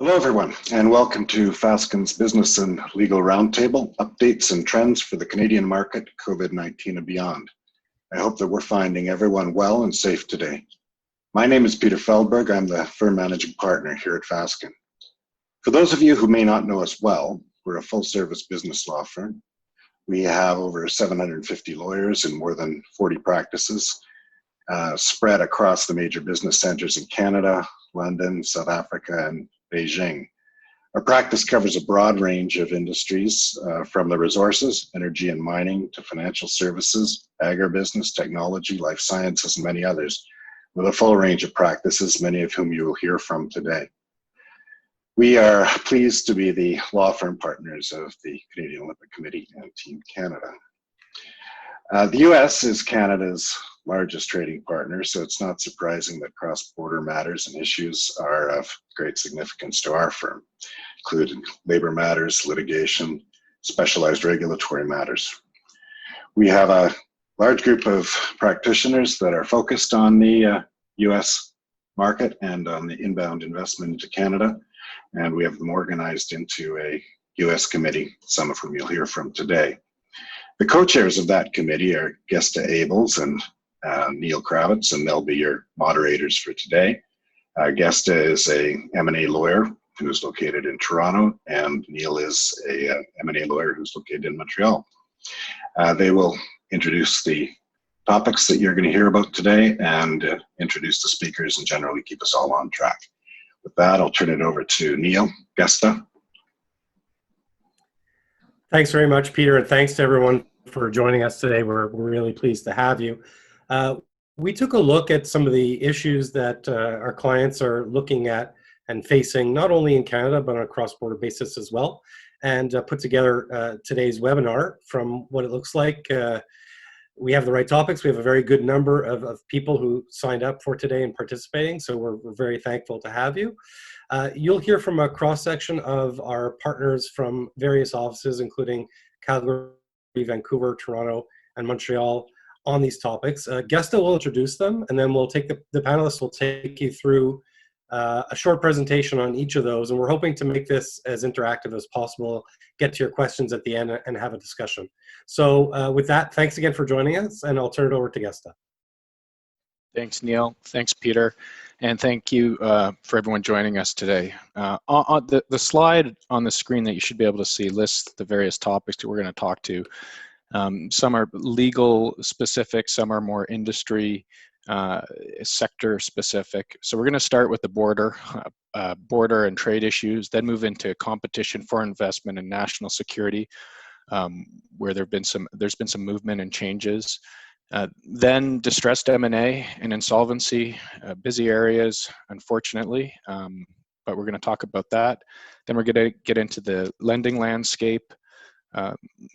Hello, everyone, and welcome to Fasken's Business and Legal Roundtable, updates and trends for the Canadian market, COVID-19 and beyond. I hope that we're finding everyone well and safe today. My name is Peter Feldberg. I'm the firm managing partner here at Fasken. For those of you who may not know us well, we're a full-service business law firm. We have over 750 lawyers in more than 40 practices, spread across the major business centers in Canada, London, South Africa, and Beijing. Our practice covers a broad range of industries, from the resources, energy and mining, to financial services, agribusiness, technology, life sciences, and many others, with a full range of practices, many of whom you will hear from today. We are pleased to be the law firm partners of the Canadian Olympic Committee and Team Canada. The US is Canada's largest trading partner, so it's not surprising that cross-border matters and issues are of great significance to our firm, including labor matters, litigation, specialized regulatory matters. We have a large group of practitioners that are focused on the US market and on the inbound investment into Canada, and we have them organized into a US committee, some of whom you'll hear from today. The co-chairs of that committee are Gesta, Abols, and Neil Kravitz, and they'll be your moderators for today. Gesta is a M&A lawyer who's located in Toronto, and Neil is a M&A lawyer who's located in Montreal. They will introduce the topics that you're going to hear about today and introduce the speakers and generally keep us all on track. With that, I'll turn it over to Neil. Gesta. Thanks very much, Peter, and thanks to everyone for joining us today. We're really pleased to have you. We took a look at some of the issues that our clients are looking at and facing, not only in Canada, but on a cross-border basis as well, and put together today's webinar. From what it looks like, we have the right topics. We have a very good number of people who signed up for today and participating, so we're very thankful to have you. You'll hear from a cross-section of our partners from various offices, including Calgary, Vancouver, Toronto, and Montreal on these topics. Gesta will introduce them, and then we'll take the panelists will take you through a short presentation on each of those, and we're hoping to make this as interactive as possible, get to your questions at the end, and have a discussion. So with that, thanks again for joining us, and I'll turn it over to Gesta. Thanks, Neil. Thanks, Peter. And thank you for everyone joining us today. On the slide on the screen that you should be able to see lists the various topics that we're going to talk to. Some are legal specific, some are more industry sector specific. So we're going to start with the border and trade issues, then move into competition, foreign investment, and national security, where there's been some movement and changes. Then distressed M&A and insolvency, busy areas, unfortunately, but we're going to talk about that. Then we're going to get into the lending landscape,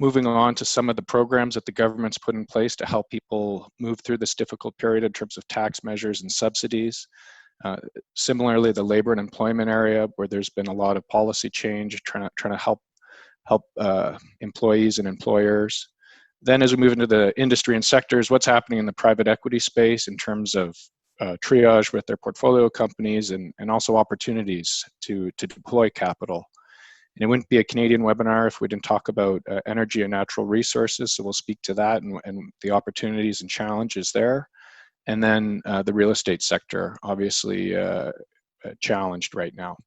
moving on to some of the programs that the government's put in place to help people move through this difficult period in terms of tax measures and subsidies. Similarly, the labor and employment area, where there's been a lot of policy change, trying to help employees and employers. Then as we move into the industry and sectors, what's happening in the private equity space in terms of triage with their portfolio companies and also opportunities to deploy capital. And it wouldn't be a Canadian webinar if we didn't talk about energy and natural resources, so we'll speak to that and the opportunities and challenges there. And then the real estate sector, obviously challenged right now.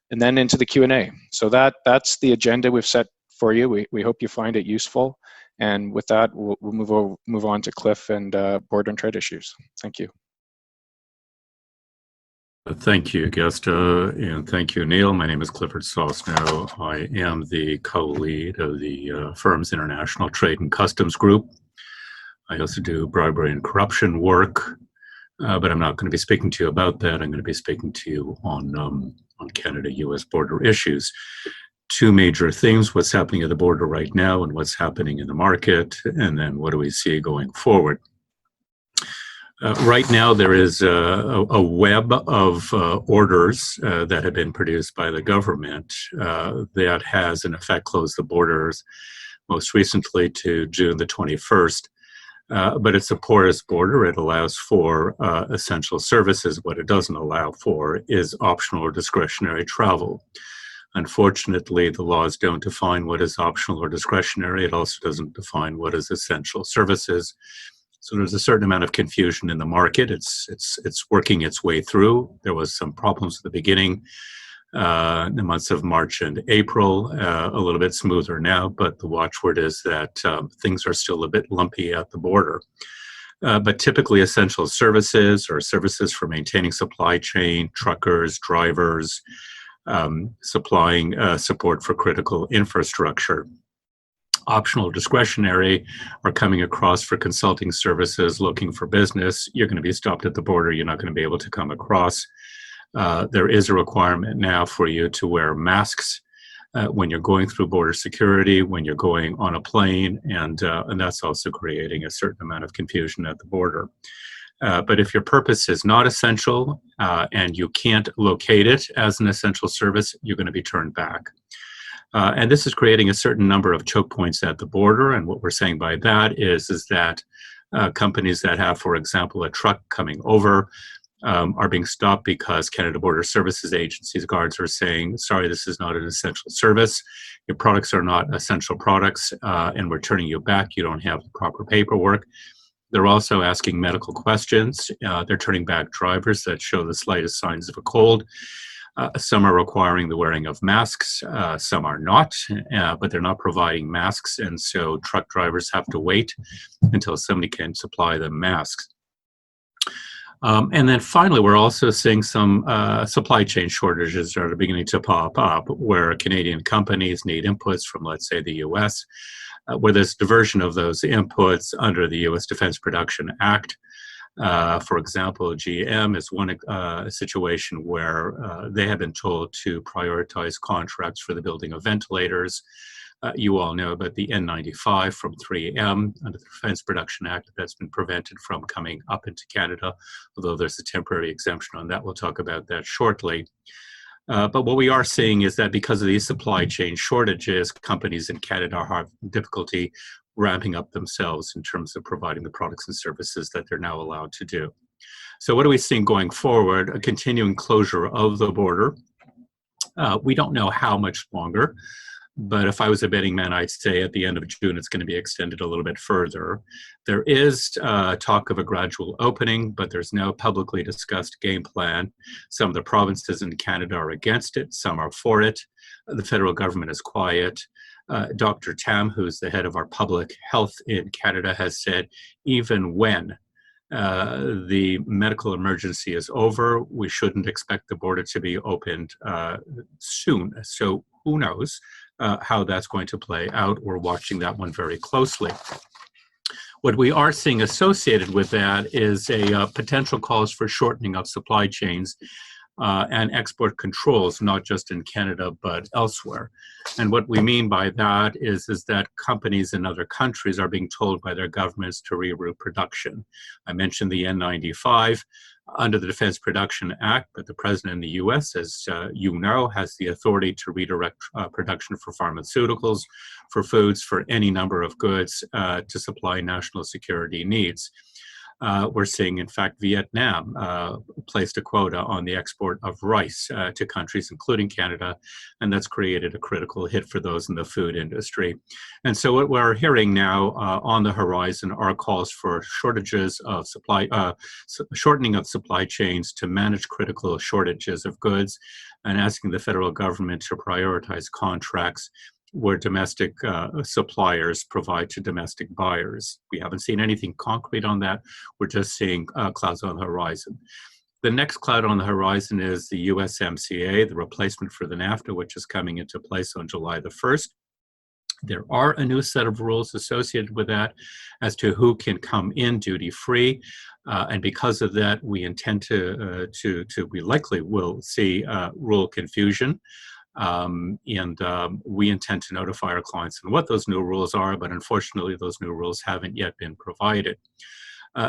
And then into the Q&A. So that's the agenda we've set for you. We hope you find it useful. And with that, we'll move on to Cliff and border and trade issues. Thank you. Thank you, Gesta, and thank you, Neil. My name is Clifford Sosnow. I am the co-lead of the firm's International Trade and Customs Group. I also do bribery and corruption work, but I'm not going to be speaking to you about that. I'm going to be speaking to you on Canada-US border issues. Two major things: what's happening at the border right now and what's happening in the market, and then what do we see going forward. Right now, there is a web of orders that have been produced by the government that has, in effect, closed the borders most recently to June the 21st. but it's a porous border. It allows for essential services. What it doesn't allow for is optional or discretionary travel. Unfortunately, the laws don't define what is optional or discretionary. It also doesn't define what is essential services. So there's a certain amount of confusion in the market. It's working its way through. There was some problems at the beginning, in the months of March and April, a little bit smoother now, but the watchword is that things are still a bit lumpy at the border. But typically essential services or services for maintaining supply chain, truckers, drivers, supplying support for critical infrastructure. Optional discretionary are coming across for consulting services, looking for business. You're going to be stopped at the border. You're not going to be able to come across. There is a requirement now for you to wear masks when you're going through border security, when you're going on a plane, and that's also creating a certain amount of confusion at the border. But if your purpose is not essential and you can't locate it as an essential service, you're going to be turned back. And this is creating a certain number of choke points at the border. And what we're saying by that is that companies that have, for example, a truck coming over are being stopped because Canada Border Services agencies, guards are saying, sorry, this is not an essential service. Your products are not essential products, and we're turning you back. You don't have the proper paperwork. They're also asking medical questions. They're turning back drivers that show the slightest signs of a cold. Some are requiring the wearing of masks. Some are not, but they're not providing masks. And so truck drivers have to wait until somebody can supply them masks. And then finally, we're also seeing some supply chain shortages that are beginning to pop up where Canadian companies need inputs from, let's say, the US, where there's diversion of those inputs under the US Defense Production Act. For example, GM is one situation where they have been told to prioritize contracts for the building of ventilators. You all know about the N95 from 3M under the Defense Production Act that's been prevented from coming up into Canada, although there's a temporary exemption on that. We'll talk about that shortly. But what we are seeing is that because of these supply chain shortages, companies in Canada have difficulty ramping up themselves in terms of providing the products and services that they're now allowed to do. So what are we seeing going forward? A continuing closure of the border. We don't know how much longer, but if I was a betting man, I'd say at the end of June, it's going to be extended a little bit further. There is talk of a gradual opening, but there's no publicly discussed game plan. Some of the provinces in Canada are against it. Some are for it. The federal government is quiet. Dr. Tam, who's the head of our public health in Canada, has said even when the medical emergency is over, we shouldn't expect the border to be opened soon. So who knows how that's going to play out. We're watching that one very closely. What we are seeing associated with that is a potential calls for shortening of supply chains and export controls, not just in Canada, but elsewhere. And what we mean by that is that companies in other countries are being told by their governments to reroute production. I mentioned the N95 under the Defense Production Act, but the president in the US, as you know, has the authority to redirect production for pharmaceuticals, for foods, for any number of goods to supply national security needs. We're seeing, in fact, Vietnam placed a quota on the export of rice to countries, including Canada, and that's created a critical hit for those in the food industry. And so what we're hearing now on the horizon are calls for shortages of supply, shortening of supply chains to manage critical shortages of goods, and asking the federal government to prioritize contracts where domestic suppliers provide to domestic buyers. We haven't seen anything concrete on that. We're just seeing clouds on the horizon. The next cloud on the horizon is the USMCA, the replacement for the NAFTA, which is coming into place on July the 1st. There are a new set of rules associated with that as to who can come in duty-free. And because of that, we intend we likely will see rule confusion. We intend to notify our clients on what those new rules are, but unfortunately those new rules haven't yet been provided.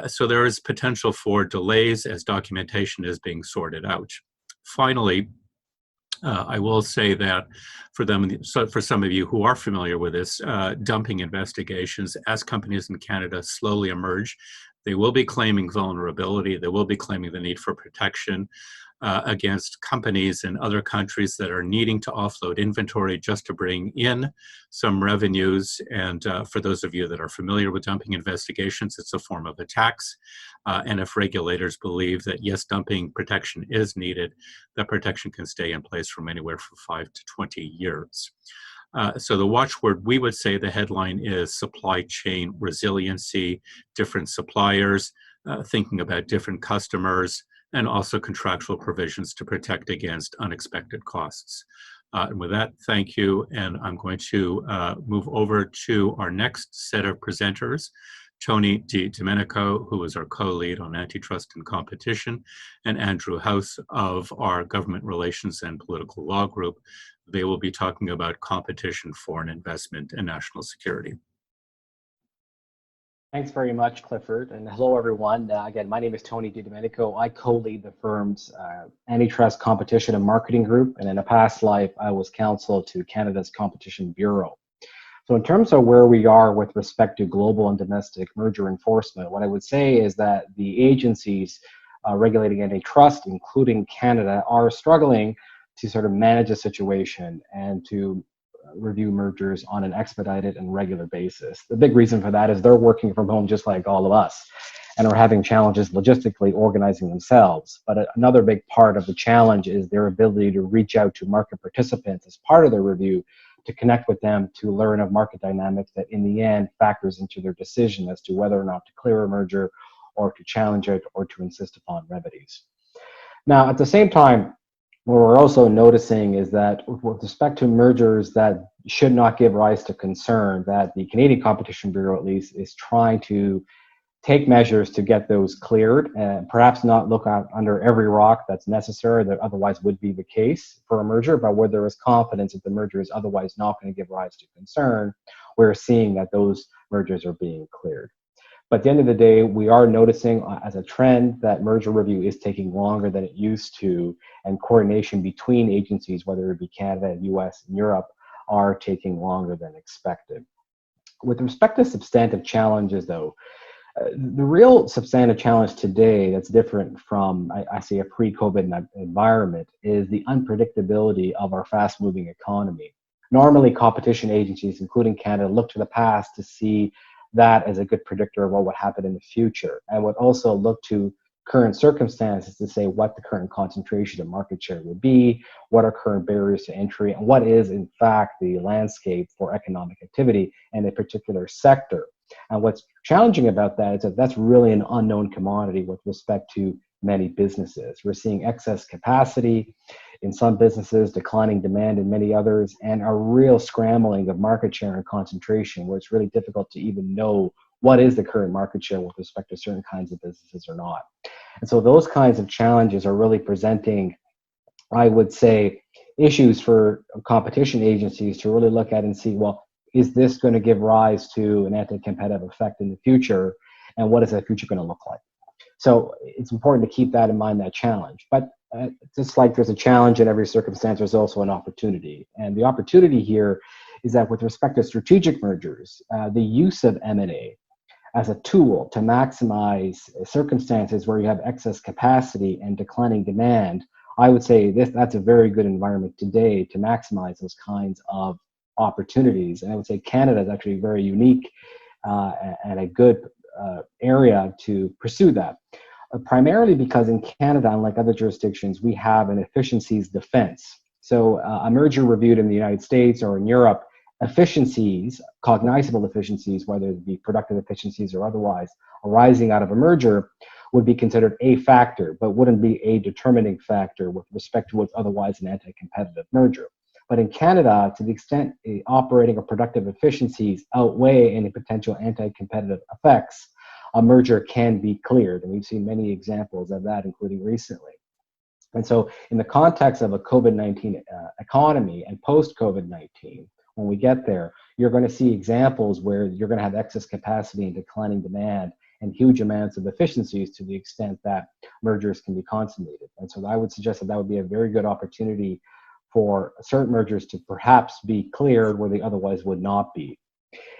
So there is potential for delays as documentation is being sorted out. Finally, I will say that for some of you who are familiar with this, dumping investigations, as companies in Canada slowly emerge, they will be claiming vulnerability. They will be claiming the need for protection against companies in other countries that are needing to offload inventory just to bring in some revenues. And for those of you that are familiar with dumping investigations, it's a form of a tax. And if regulators believe that, yes, dumping protection is needed, that protection can stay in place from anywhere from 5 to 20 years. So the watchword, we would say the headline is supply chain resiliency, different suppliers, thinking about different customers, and also contractual provisions to protect against unexpected costs. And with that, thank you. And I'm going to move over to our next set of presenters, Tony Domenico, who is our co-lead on antitrust and competition, and Andrew House of our government relations and political law group. They will be talking about competition, foreign investment, and national security. Thanks very much, Clifford, and hello, everyone. Again, my name is Tony Domenico. I co-lead the firm's Antitrust, Competition, and Marketing Group, and in a past life, I was counsel to Canada's Competition Bureau. So in terms of where we are with respect to global and domestic merger enforcement, what I would say is that the agencies regulating antitrust, including Canada, are struggling to sort of manage the situation and to review mergers on an expedited and regular basis. The big reason for that is they're working from home just like all of us and are having challenges logistically organizing themselves. But another big part of the challenge is their ability to reach out to market participants as part of their review, to connect with them, to learn of market dynamics that in the end factors into their decision as to whether or not to clear a merger or to challenge it or to insist upon remedies. Now, at the same time, what we're also noticing is that with respect to mergers that should not give rise to concern, that the Canadian Competition Bureau at least is trying to take measures to get those cleared and perhaps not look out under every rock that's necessary that otherwise would be the case for a merger, but where there is confidence that the merger is otherwise not going to give rise to concern, we're seeing that those mergers are being cleared. But at the end of the day, we are noticing as a trend that merger review is taking longer than it used to, and coordination between agencies, whether it be Canada, US, and Europe, are taking longer than expected. With respect to substantive challenges, though, the real substantive challenge today that's different from, I say, a pre-COVID environment is the unpredictability of our fast-moving economy. Normally, competition agencies, including Canada, look to the past to see that as a good predictor of what would happen in the future, and would also look to current circumstances to say what the current concentration of market share would be, what are current barriers to entry, and what is in fact the landscape for economic activity in a particular sector. And what's challenging about that is that that's really an unknown commodity with respect to many businesses. We're seeing excess capacity in some businesses, declining demand in many others, and a real scrambling of market share and concentration where it's really difficult to even know what is the current market share with respect to certain kinds of businesses or not. And so those kinds of challenges are really presenting, I would say, issues for competition agencies to really look at and see, well, is this going to give rise to an anti-competitive effect in the future? And what is that future going to look like? So it's important to keep that in mind, that challenge. But just like there's a challenge in every circumstance, there's also an opportunity. And the opportunity here is that with respect to strategic mergers, the use of M&A as a tool to maximize circumstances where you have excess capacity and declining demand, I would say that's a very good environment today to maximize those kinds of opportunities. And I would say Canada is actually very unique and a good area to pursue that. Primarily because in Canada, unlike other jurisdictions, we have an efficiencies defense. So a merger reviewed in the United States or in Europe, efficiencies, cognizable efficiencies, whether it be productive efficiencies or otherwise, arising out of a merger would be considered a factor, but wouldn't be a determining factor with respect to what's otherwise an anti-competitive merger. But in Canada, to the extent operating or productive efficiencies outweigh any potential anti-competitive effects, a merger can be cleared. And we've seen many examples of that, including recently. And so in the context of a COVID-19 economy and post-COVID-19, when we get there, you're going to see examples where you're going to have excess capacity and declining demand and huge amounts of efficiencies to the extent that mergers can be consummated. And so I would suggest that that would be a very good opportunity for certain mergers to perhaps be cleared where they otherwise would not be.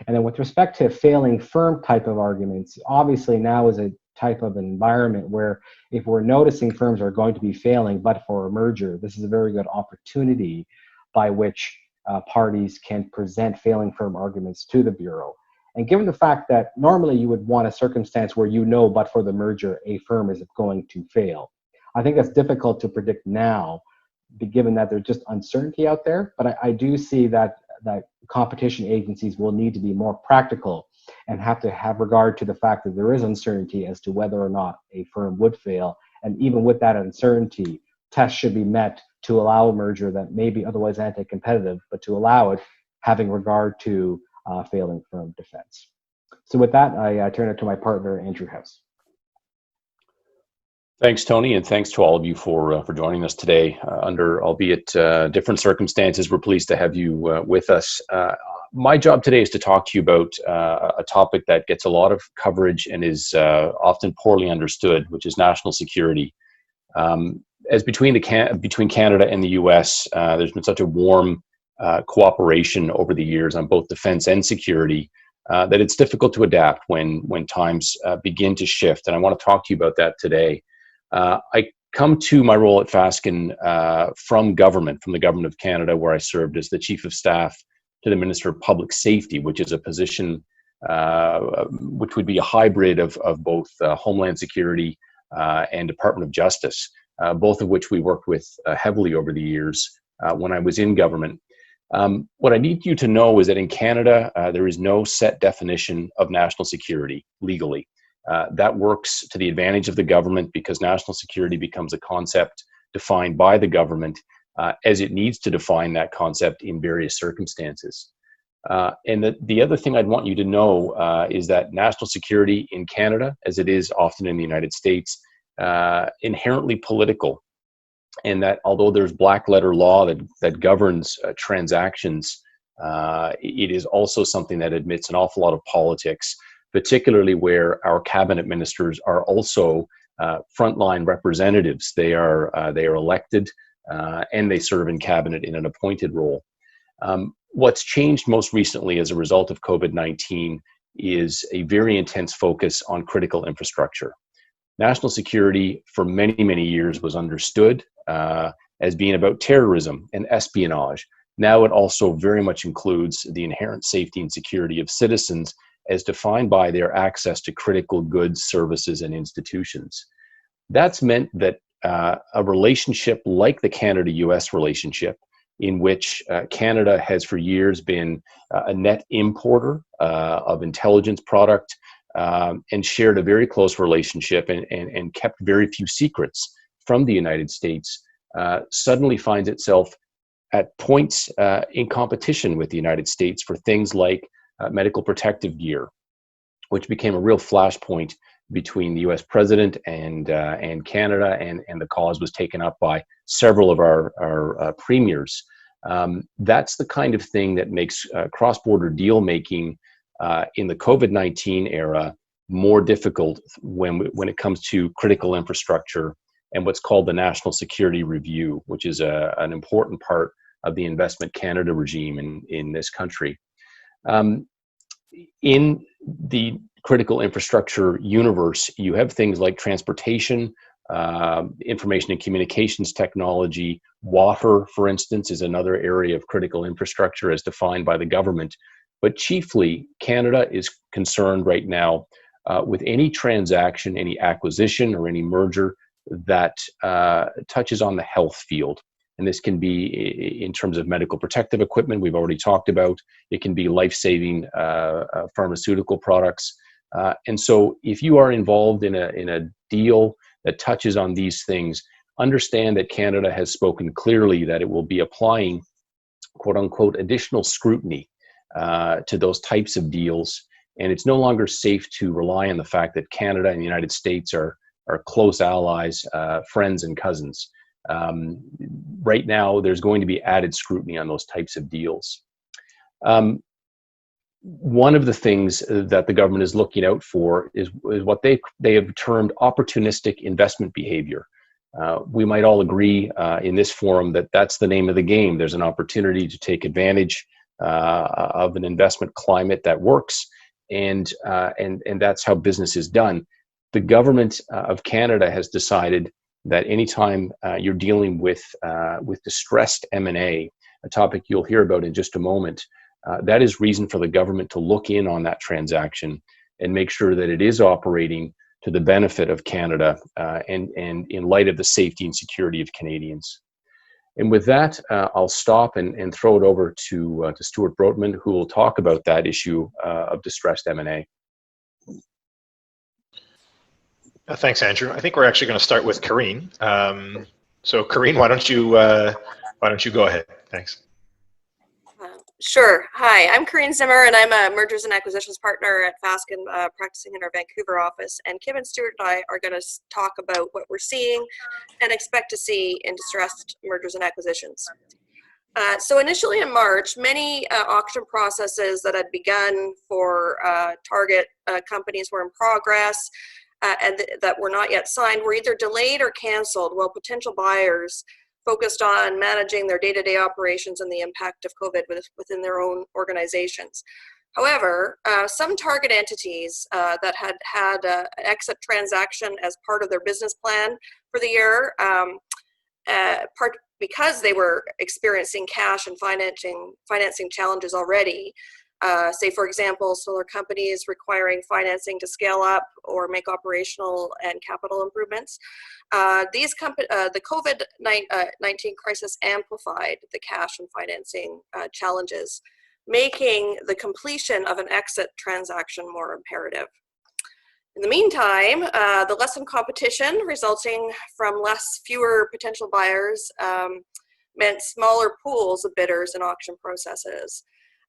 And then with respect to failing firm type of arguments, obviously now is a type of environment where if we're noticing firms are going to be failing but for a merger, this is a very good opportunity by which parties can present failing firm arguments to the Bureau. And given the fact that normally you would want a circumstance where you know but for the merger a firm is going to fail, I think that's difficult to predict now, given that there's just uncertainty out there. But I do see that competition agencies will need to be more practical and have to have regard to the fact that there is uncertainty as to whether or not a firm would fail. And even with that uncertainty, tests should be met to allow a merger that may be otherwise anti-competitive, but to allow it having regard to failing firm defense. So with that, I turn it to my partner, Andrew House. Thanks, Tony, and thanks to all of you for joining us today. Under albeit different circumstances, we're pleased to have you with us. My job today is to talk to you about a topic that gets a lot of coverage and is often poorly understood, which is national security. As between Canada and the US, there's been such a warm cooperation over the years on both defense and security that it's difficult to adapt when times begin to shift. And I want to talk to you about that today. I come to my role at Fasken from the government of Canada, where I served as the Chief of Staff to the Minister of Public Safety, which is a position which would be a hybrid of both Homeland Security and Department of Justice, both of which we worked with heavily over the years when I was in government. What I need you to know is that in Canada, there is no set definition of national security legally. That works to the advantage of the government because national security becomes a concept defined by the government as it needs to define that concept in various circumstances. And the other thing I'd want you to know is that national security in Canada, as it is often in the United States, inherently political. And that although there's black letter law that governs transactions, it is also something that admits an awful lot of politics, particularly where our cabinet ministers are also frontline representatives. They are elected and they serve in cabinet in an appointed role. What's changed most recently as a result of COVID-19 is a very intense focus on critical infrastructure. National security for many, many years was understood as being about terrorism and espionage. Now it also very much includes the inherent safety and security of citizens as defined by their access to critical goods, services, and institutions. That's meant that a relationship like the Canada-US relationship, in which Canada has for years been a net importer of intelligence product and shared a very close relationship and kept very few secrets from the United States, suddenly finds itself at points in competition with the United States for things like medical protective gear, which became a real flashpoint between the U.S. president and Canada, and the cause was taken up by several of our premiers. That's the kind of thing that makes cross-border deal making in the COVID-19 era more difficult when it comes to critical infrastructure and what's called the National Security Review, which is an important part of the Investment Canada regime in this country. In the critical infrastructure universe, you have things like transportation, information and communications technology. Water, for instance, is another area of critical infrastructure as defined by the government. But chiefly, Canada is concerned right now with any transaction, any acquisition, or any merger that touches on the health field. And this can be in terms of medical protective equipment, we've already talked about. It can be life-saving pharmaceutical products. And so if you are involved in a deal that touches on these things, understand that Canada has spoken clearly that it will be applying, quote unquote, additional scrutiny to those types of deals. And it's no longer safe to rely on the fact that Canada and the United States are close allies, friends and cousins. Right now, there's going to be added scrutiny on those types of deals. One of the things that the government is looking out for is what they have termed opportunistic investment behavior. We might all agree in this forum that that's the name of the game. There's an opportunity to take advantage of an investment climate that works, and that's how business is done. The government of Canada has decided that anytime you're dealing with distressed M&A, a topic you'll hear about in just a moment, that is reason for the government to look in on that transaction and make sure that it is operating to the benefit of Canada and in light of the safety and security of Canadians. And with that, I'll stop and throw it over to Stuart Brotman, who will talk about that issue of distressed M&A. Thanks, Andrew. I think we're actually going to start with Karine. So Karine, why don't you go ahead? Thanks. Sure. Hi, I'm Karine Zimmer, and I'm a mergers and acquisitions partner at Fasken, practicing in our Vancouver office. And Kibben, Stuart, and I are going to talk about what we're seeing and expect to see in distressed mergers and acquisitions. So initially in March, many auction processes that had begun for target companies were in progress and that were not yet signed were either delayed or canceled, while potential buyers focused on managing their day-to-day operations and the impact of COVID within their own organizations. However, some target entities that had an exit transaction as part of their business plan for the year, because they were experiencing cash and financing challenges already, say for example, solar companies requiring financing to scale up or make operational and capital improvements. The COVID-19 crisis amplified the cash and financing challenges, making the completion of an exit transaction more imperative. In the meantime, the lessened competition resulting from fewer potential buyers meant smaller pools of bidders in auction processes.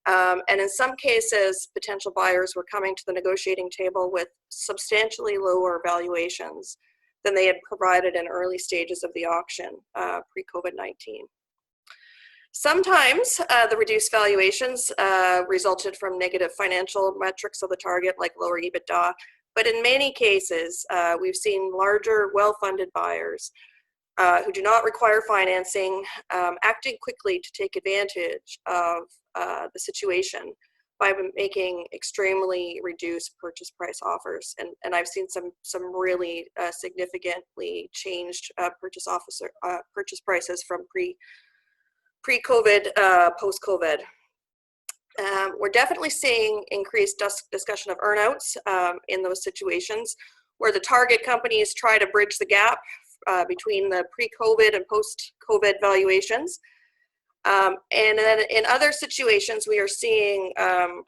And in some cases, potential buyers were coming to the negotiating table with substantially lower valuations than they had provided in early stages of the auction pre-COVID-19. Sometimes the reduced valuations resulted from negative financial metrics of the target, like lower EBITDA, but in many cases, we've seen larger, well-funded buyers who do not require financing acting quickly to take advantage of the situation by making extremely reduced purchase price offers. And I've seen some really significantly changed purchase prices from pre-COVID, post-COVID. We're definitely seeing increased discussion of earnouts in those situations where the target companies try to bridge the gap between the pre-COVID and post-COVID valuations. And then in other situations, we are seeing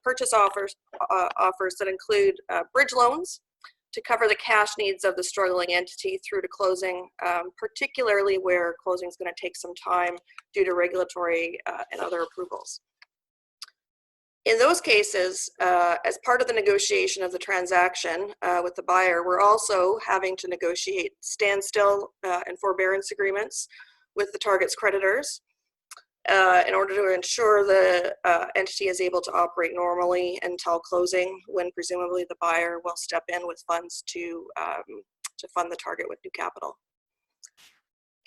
purchase offers that include bridge loans to cover the cash needs of the struggling entity through to closing, particularly where closing is going to take some time due to regulatory and other approvals. In those cases, as part of the negotiation of the transaction with the buyer, we're also having to negotiate standstill and forbearance agreements with the target's creditors in order to ensure the entity is able to operate normally until closing, when presumably the buyer will step in with funds to fund the target with new capital.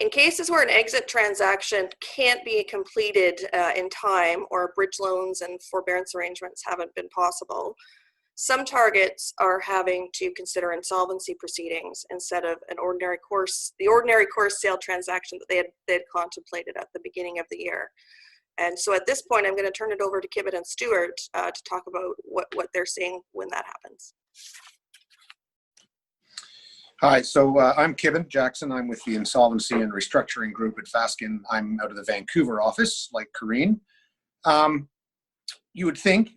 In cases where an exit transaction can't be completed in time, or bridge loans and forbearance arrangements haven't been possible, some targets are having to consider insolvency proceedings instead of the ordinary course sale transaction that they had contemplated at the beginning of the year. And so at this point, I'm going to turn it over to Kibben and Stuart to talk about what they're seeing when that happens. Hi, so I'm Kibben Jackson. I'm with the Insolvency and Restructuring Group at Fasken. I'm out of the Vancouver office, like Karine. You would think,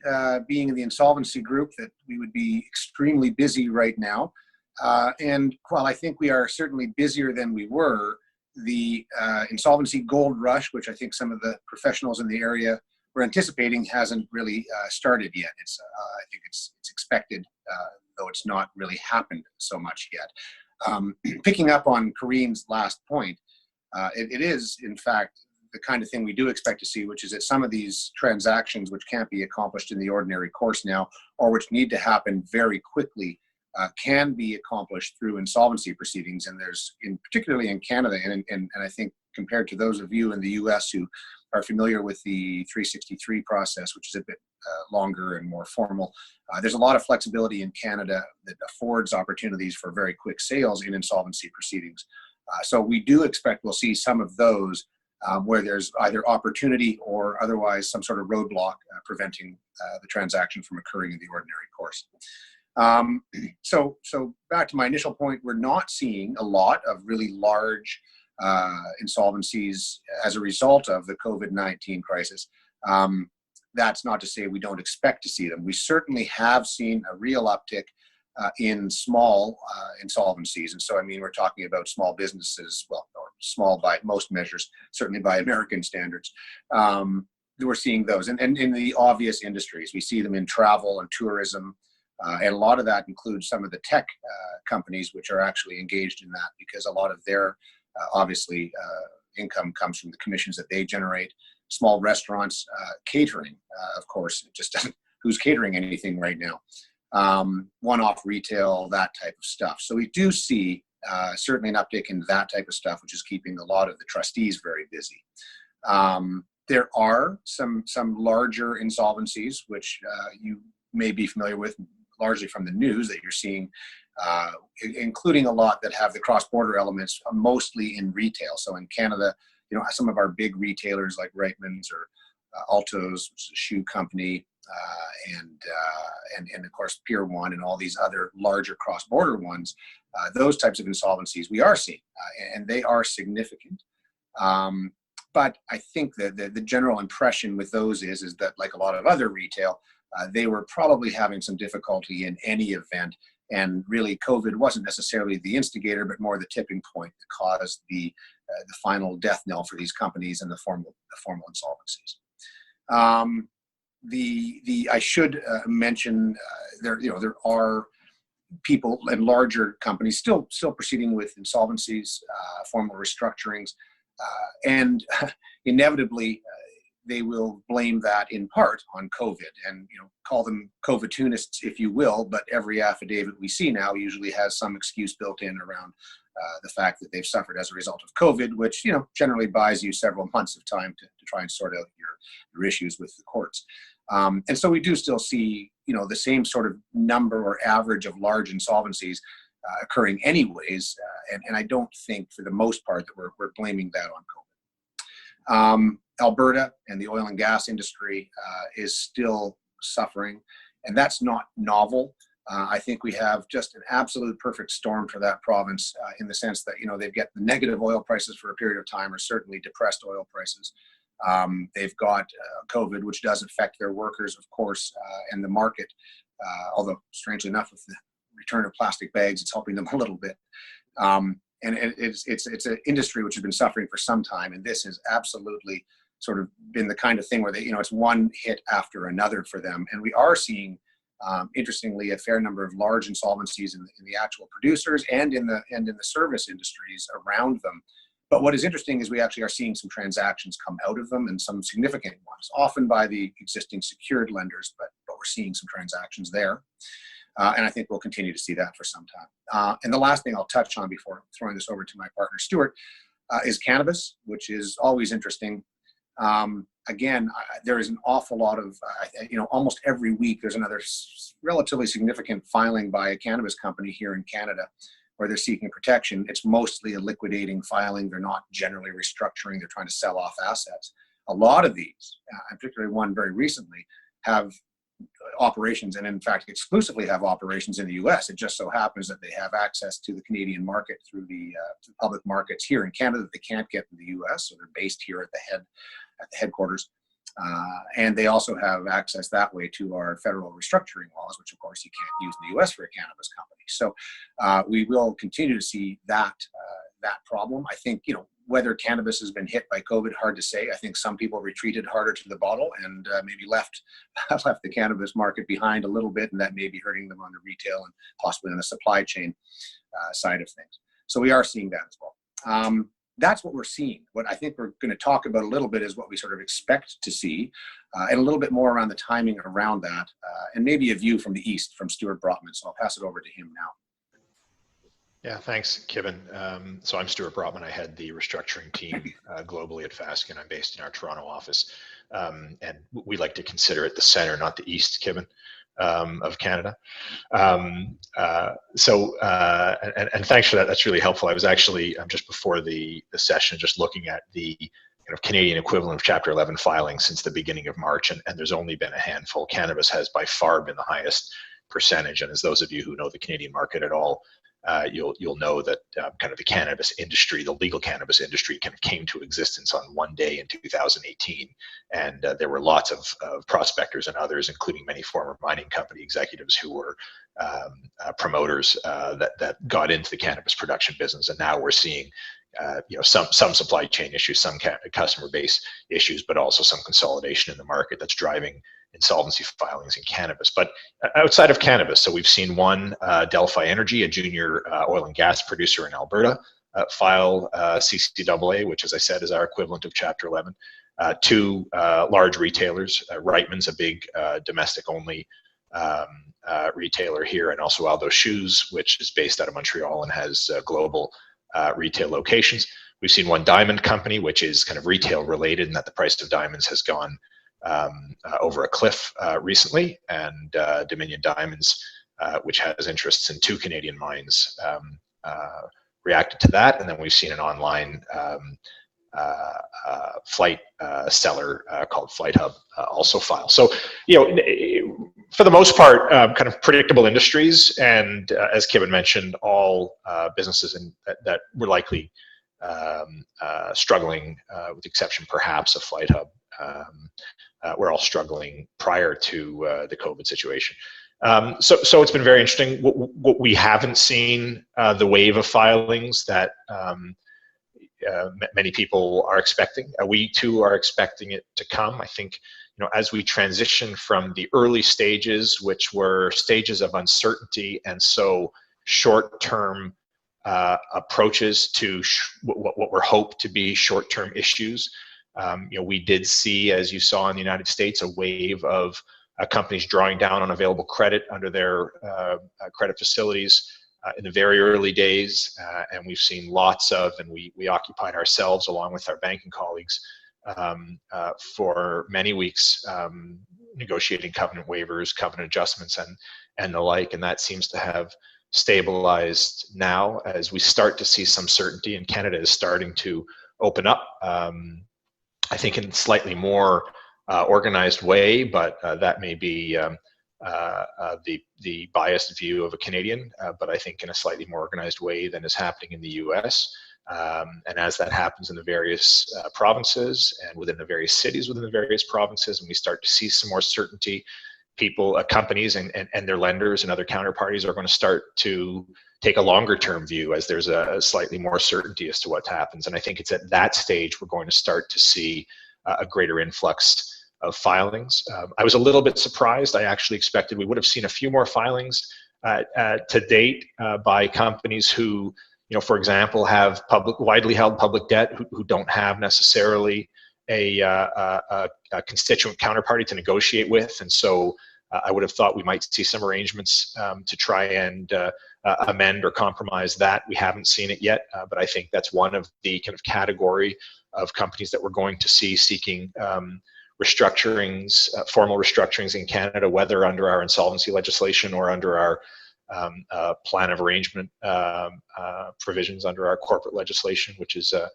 being in the Insolvency Group, that we would be extremely busy right now. And while I think we are certainly busier than we were, the insolvency gold rush, which I think some of the professionals in the area were anticipating, hasn't really started yet. I think it's expected, though it's not really happened so much yet. Picking up on Karine's last point, it is, in fact, the kind of thing we do expect to see, which is that some of these transactions which can't be accomplished in the ordinary course now, or which need to happen very quickly, can be accomplished through insolvency proceedings. And there's, particularly in Canada, and I think compared to those of you in the US who are familiar with the 363 process, which is a bit longer and more formal, there's a lot of flexibility in Canada that affords opportunities for very quick sales in insolvency proceedings. So we do expect we'll see some of those where there's either opportunity or otherwise some sort of roadblock preventing the transaction from occurring in the ordinary course. So back to my initial point, we're not seeing a lot of really large insolvencies as a result of the COVID-19 crisis. That's not to say we don't expect to see them. We certainly have seen a real uptick in small insolvencies. And so, I mean, we're talking about small businesses, well, or small by most measures, certainly by American standards. We're seeing those. And in the obvious industries, we see them in travel and tourism. And a lot of that includes some of the tech companies which are actually engaged in that, because a lot of their, obviously, income comes from the commissions that they generate. Small restaurants, catering, of course, just who's catering anything right now. One-off retail, that type of stuff. So we do see certainly an uptick in that type of stuff, which is keeping a lot of the trustees very busy. There are some larger insolvencies, which you may be familiar with, largely from the news that you're seeing, including a lot that have the cross-border elements, mostly in retail. So in Canada, you know, some of our big retailers like Reitmans or Altos, which is a shoe company, and of course Pier 1 and all these other larger cross-border ones, those types of insolvencies we are seeing, and they are significant. But I think that the general impression with those is that, like a lot of other retail, they were probably having some difficulty in any event, and really COVID wasn't necessarily the instigator, but more the tipping point that caused the final death knell for these companies and the formal insolvencies. I should mention there are people and larger companies still proceeding with insolvencies, formal restructurings, and inevitably they will blame that in part on COVID, and call them COVID-tunists if you will, but every affidavit we see now usually has some excuse built in around the fact that they've suffered as a result of COVID, which generally buys you several months of time to try and sort out your issues with the courts. And so we do still see the same sort of number or average of large insolvencies occurring anyways, and I don't think for the most part that we're blaming that on COVID. Alberta and the oil and gas industry is still suffering, and that's not novel. I think we have just an absolute perfect storm for that province in the sense that they've got the negative oil prices for a period of time, or certainly depressed oil prices. They've got COVID, which does affect their workers, of course, and the market, although strangely enough with the return of plastic bags, it's helping them a little bit. And it's an industry which has been suffering for some time, and this has absolutely sort of been the kind of thing where they, it's one hit after another for them. And we are seeing, interestingly, a fair number of large insolvencies in the actual producers and in the service industries around them. But what is interesting is we actually are seeing some transactions come out of them, and some significant ones, often by the existing secured lenders, but we're seeing some transactions there. And I think we'll continue to see that for some time. And the last thing I'll touch on before throwing this over to my partner, Stuart, is cannabis, which is always interesting. Again, there is an awful lot of, almost every week there's another relatively significant filing by a cannabis company here in Canada where they're seeking protection. It's mostly a liquidating filing. They're not generally restructuring. They're trying to sell off assets. A lot of these, and particularly one very recently, have operations, and in fact exclusively have operations in the US. It just so happens that they have access to the Canadian market through the public markets here in Canada that they can't get in the US, so they're based here at the headquarters. And they also have access that way to our federal restructuring laws, which of course you can't use in the US for a cannabis company. So we will continue to see that problem. I think, whether cannabis has been hit by COVID, hard to say. I think some people retreated harder to the bottle and maybe left the cannabis market behind a little bit, and that may be hurting them on the retail and possibly on the supply chain side of things. So we are seeing that as well. that's what we're seeing. What I think we're going to talk about a little bit is what we sort of expect to see, and a little bit more around the timing around that, and maybe a view from the East from Stuart Brotman. So I'll pass it over to him now. Yeah, thanks, Kibben. So I'm Stuart Brotman. I head the restructuring team globally at Fasken. I'm based in our Toronto office. And we like to consider it the center, not the East, Kibben, of Canada. And thanks for that. That's really helpful. I was actually, just before the session, just looking at the kind of Canadian equivalent of Chapter 11 filings since the beginning of March, and there's only been a handful. Cannabis has by far been the highest percentage. And as those of you who know the Canadian market at all, you'll know that kind of the cannabis industry, the legal cannabis industry, kind of came to existence on one day in 2018, and there were lots of prospectors and others, including many former mining company executives who were promoters that got into the cannabis production business, and now we're seeing some supply chain issues, some customer base issues, but also some consolidation in the market that's driving insolvency filings in cannabis. But outside of cannabis, so we've seen one, Delphi Energy, a junior oil and gas producer in Alberta, file CCAA, which, as I said, is our equivalent of Chapter 11. Two large retailers, Reitman's, a big domestic-only retailer here, and also Aldo Shoes, which is based out of Montreal and has global retail locations. We've seen one diamond company, which is kind of retail related, and that the price of diamonds has gone over a cliff recently, and Dominion Diamonds, which has interests in 2 Canadian mines, reacted to that. And then we've seen an online flight seller called Flight Hub also file. So, for the most part, kind of predictable industries, and as Kibben mentioned, all businesses that were likely struggling, with the exception perhaps of Flight Hub. We're all struggling prior to the COVID situation. So it's been very interesting. What we haven't seen, the wave of filings that many people are expecting. We too are expecting it to come. I think, as we transition from the early stages, which were stages of uncertainty, and so short-term approaches to what were hoped to be short-term issues. We did see, as you saw in the United States, a wave of companies drawing down on available credit under their credit facilities in the very early days, and we've seen lots of, and we occupied ourselves along with our banking colleagues for many weeks negotiating covenant waivers, covenant adjustments, and the like, and that seems to have stabilized now as we start to see some certainty, and Canada is starting to open up. I think in a slightly more organized way, but that may be the biased view of a Canadian, but I think in a slightly more organized way than is happening in the US. And as that happens in the various provinces and within the various cities within the various provinces, and we start to see some more certainty, people, companies and their lenders and other counterparties are going to start to take a longer term view as there's a slightly more certainty as to what happens. And I think it's at that stage we're going to start to see a greater influx of filings. I was a little bit surprised. I actually expected we would have seen a few more filings to date by companies who, for example, have widely held public debt, who don't have necessarily a constituent counterparty to negotiate with. And so I would have thought we might see some arrangements to try and amend or compromise that. We haven't seen it yet, but I think that's one of the kind of category of companies that we're going to see seeking restructurings, formal restructurings in Canada, whether under our insolvency legislation or under our plan of arrangement provisions under our corporate legislation, which is a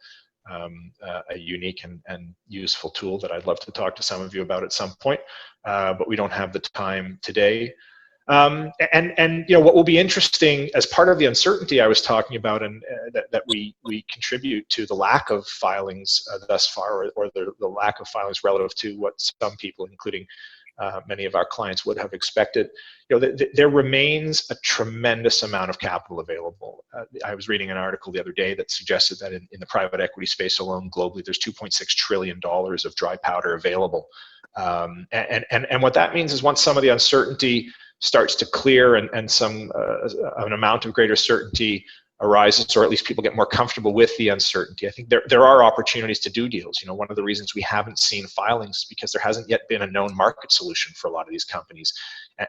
unique and useful tool that I'd love to talk to some of you about at some point, but we don't have the time today. What will be interesting as part of the uncertainty I was talking about, and that we contribute to the lack of filings thus far, or the lack of filings relative to what some people, including many of our clients, would have expected. There remains a tremendous amount of capital available. I was reading an article the other day that suggested that in the private equity space alone, globally, there's $2.6 trillion of dry powder available. And what that means is once some of the uncertainty starts to clear and some an amount of greater certainty arises, or at least people get more comfortable with the uncertainty, I think there are opportunities to do deals. You know, one of the reasons we haven't seen filings is because there hasn't yet been a known market solution for a lot of these companies.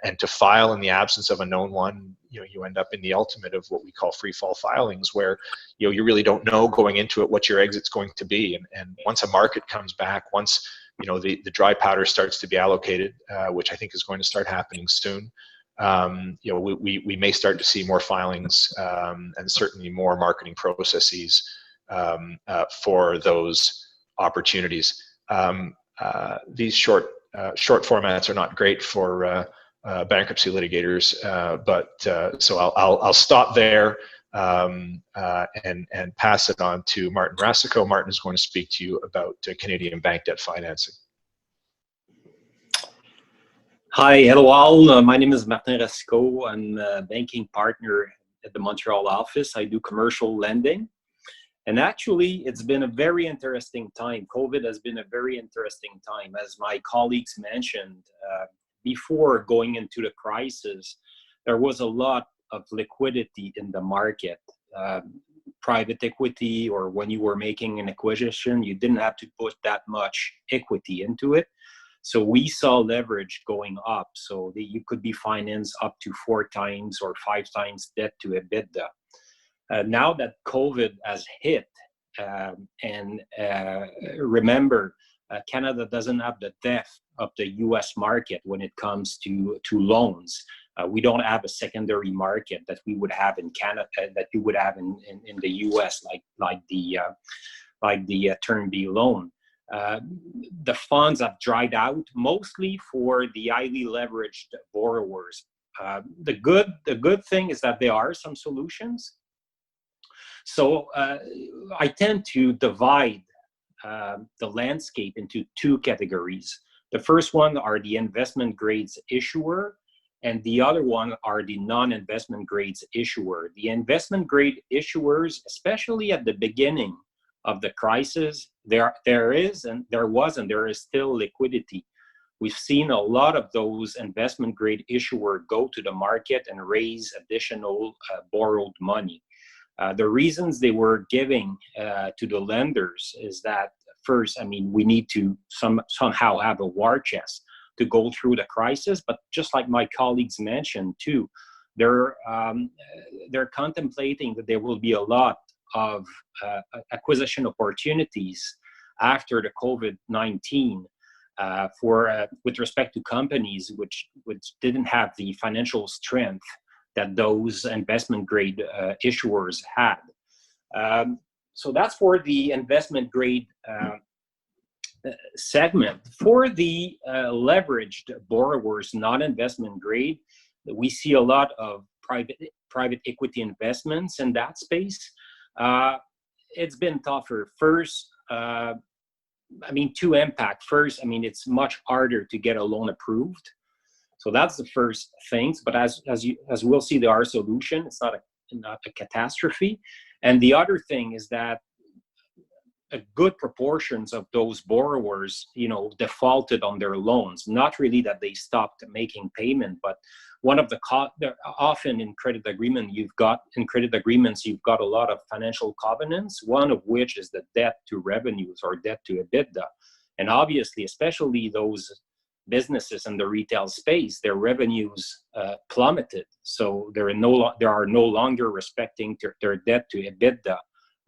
And to file in the absence of a known one, you know, you end up in the ultimate of what we call free fall filings, where, you know, you really don't know going into it what your exit's going to be. And once a market comes back, once, you know, the dry powder starts to be allocated, which I think is going to start happening soon, you know, we may start to see more filings and certainly more marketing processes for those opportunities. These short formats are not great for bankruptcy litigators, but so I'll stop there and pass it on to Martin Rasico. Martin is going to speak to you about Canadian bank debt financing. Hi, hello all. My name is Martin Rasico. I'm a banking partner at the Montreal office. I do commercial lending. And actually, it's been a very interesting time. COVID has been a very interesting time. As my colleagues mentioned, before going into the crisis, there was a lot of liquidity in the market. Private equity, or when you were making an acquisition, you didn't have to put that much equity into it. So we saw leverage going up, so that you could be financed up to 4 times or 5 times debt to EBITDA. Now that COVID has hit, and remember, Canada doesn't have the depth of the US market when it comes to loans. We don't have a secondary market that we would have in Canada, that you would have in the US, like the Term B loan. The funds have dried out, mostly for the highly leveraged borrowers. The good thing is that there are some solutions. So I tend to divide the landscape into 2 categories. The first one are the investment grades issuer, and the other one are the non-investment grades issuer. The investment grade issuers, especially at the beginning of the crisis, there was and there is still liquidity. We've seen a lot of those investment grade issuer go to the market and raise additional borrowed money. The reasons they were giving to the lenders is that, first, I mean, we need to somehow have a war chest to go through the crisis. But just like my colleagues mentioned too, they're contemplating that there will be a lot of acquisition opportunities after the COVID-19 with respect to companies which didn't have the financial strength that those investment grade issuers had. So that's for the investment grade segment. For the leveraged borrowers, non-investment grade, we see a lot of private equity investments in that space. It's been tougher. First, I mean, 2 impact. First, I mean, it's much harder to get a loan approved. So that's the first things. But as we'll see, there are solutions. It's not a catastrophe. And the other thing is that a good proportions of those borrowers, you know, defaulted on their loans. Not really that they stopped making payment, but one of the often in credit agreements you've got a lot of financial covenants. One of which is the debt to revenues or debt to EBITDA, and obviously, especially those businesses in the retail space, their revenues plummeted. So they are no longer respecting their debt to EBITDA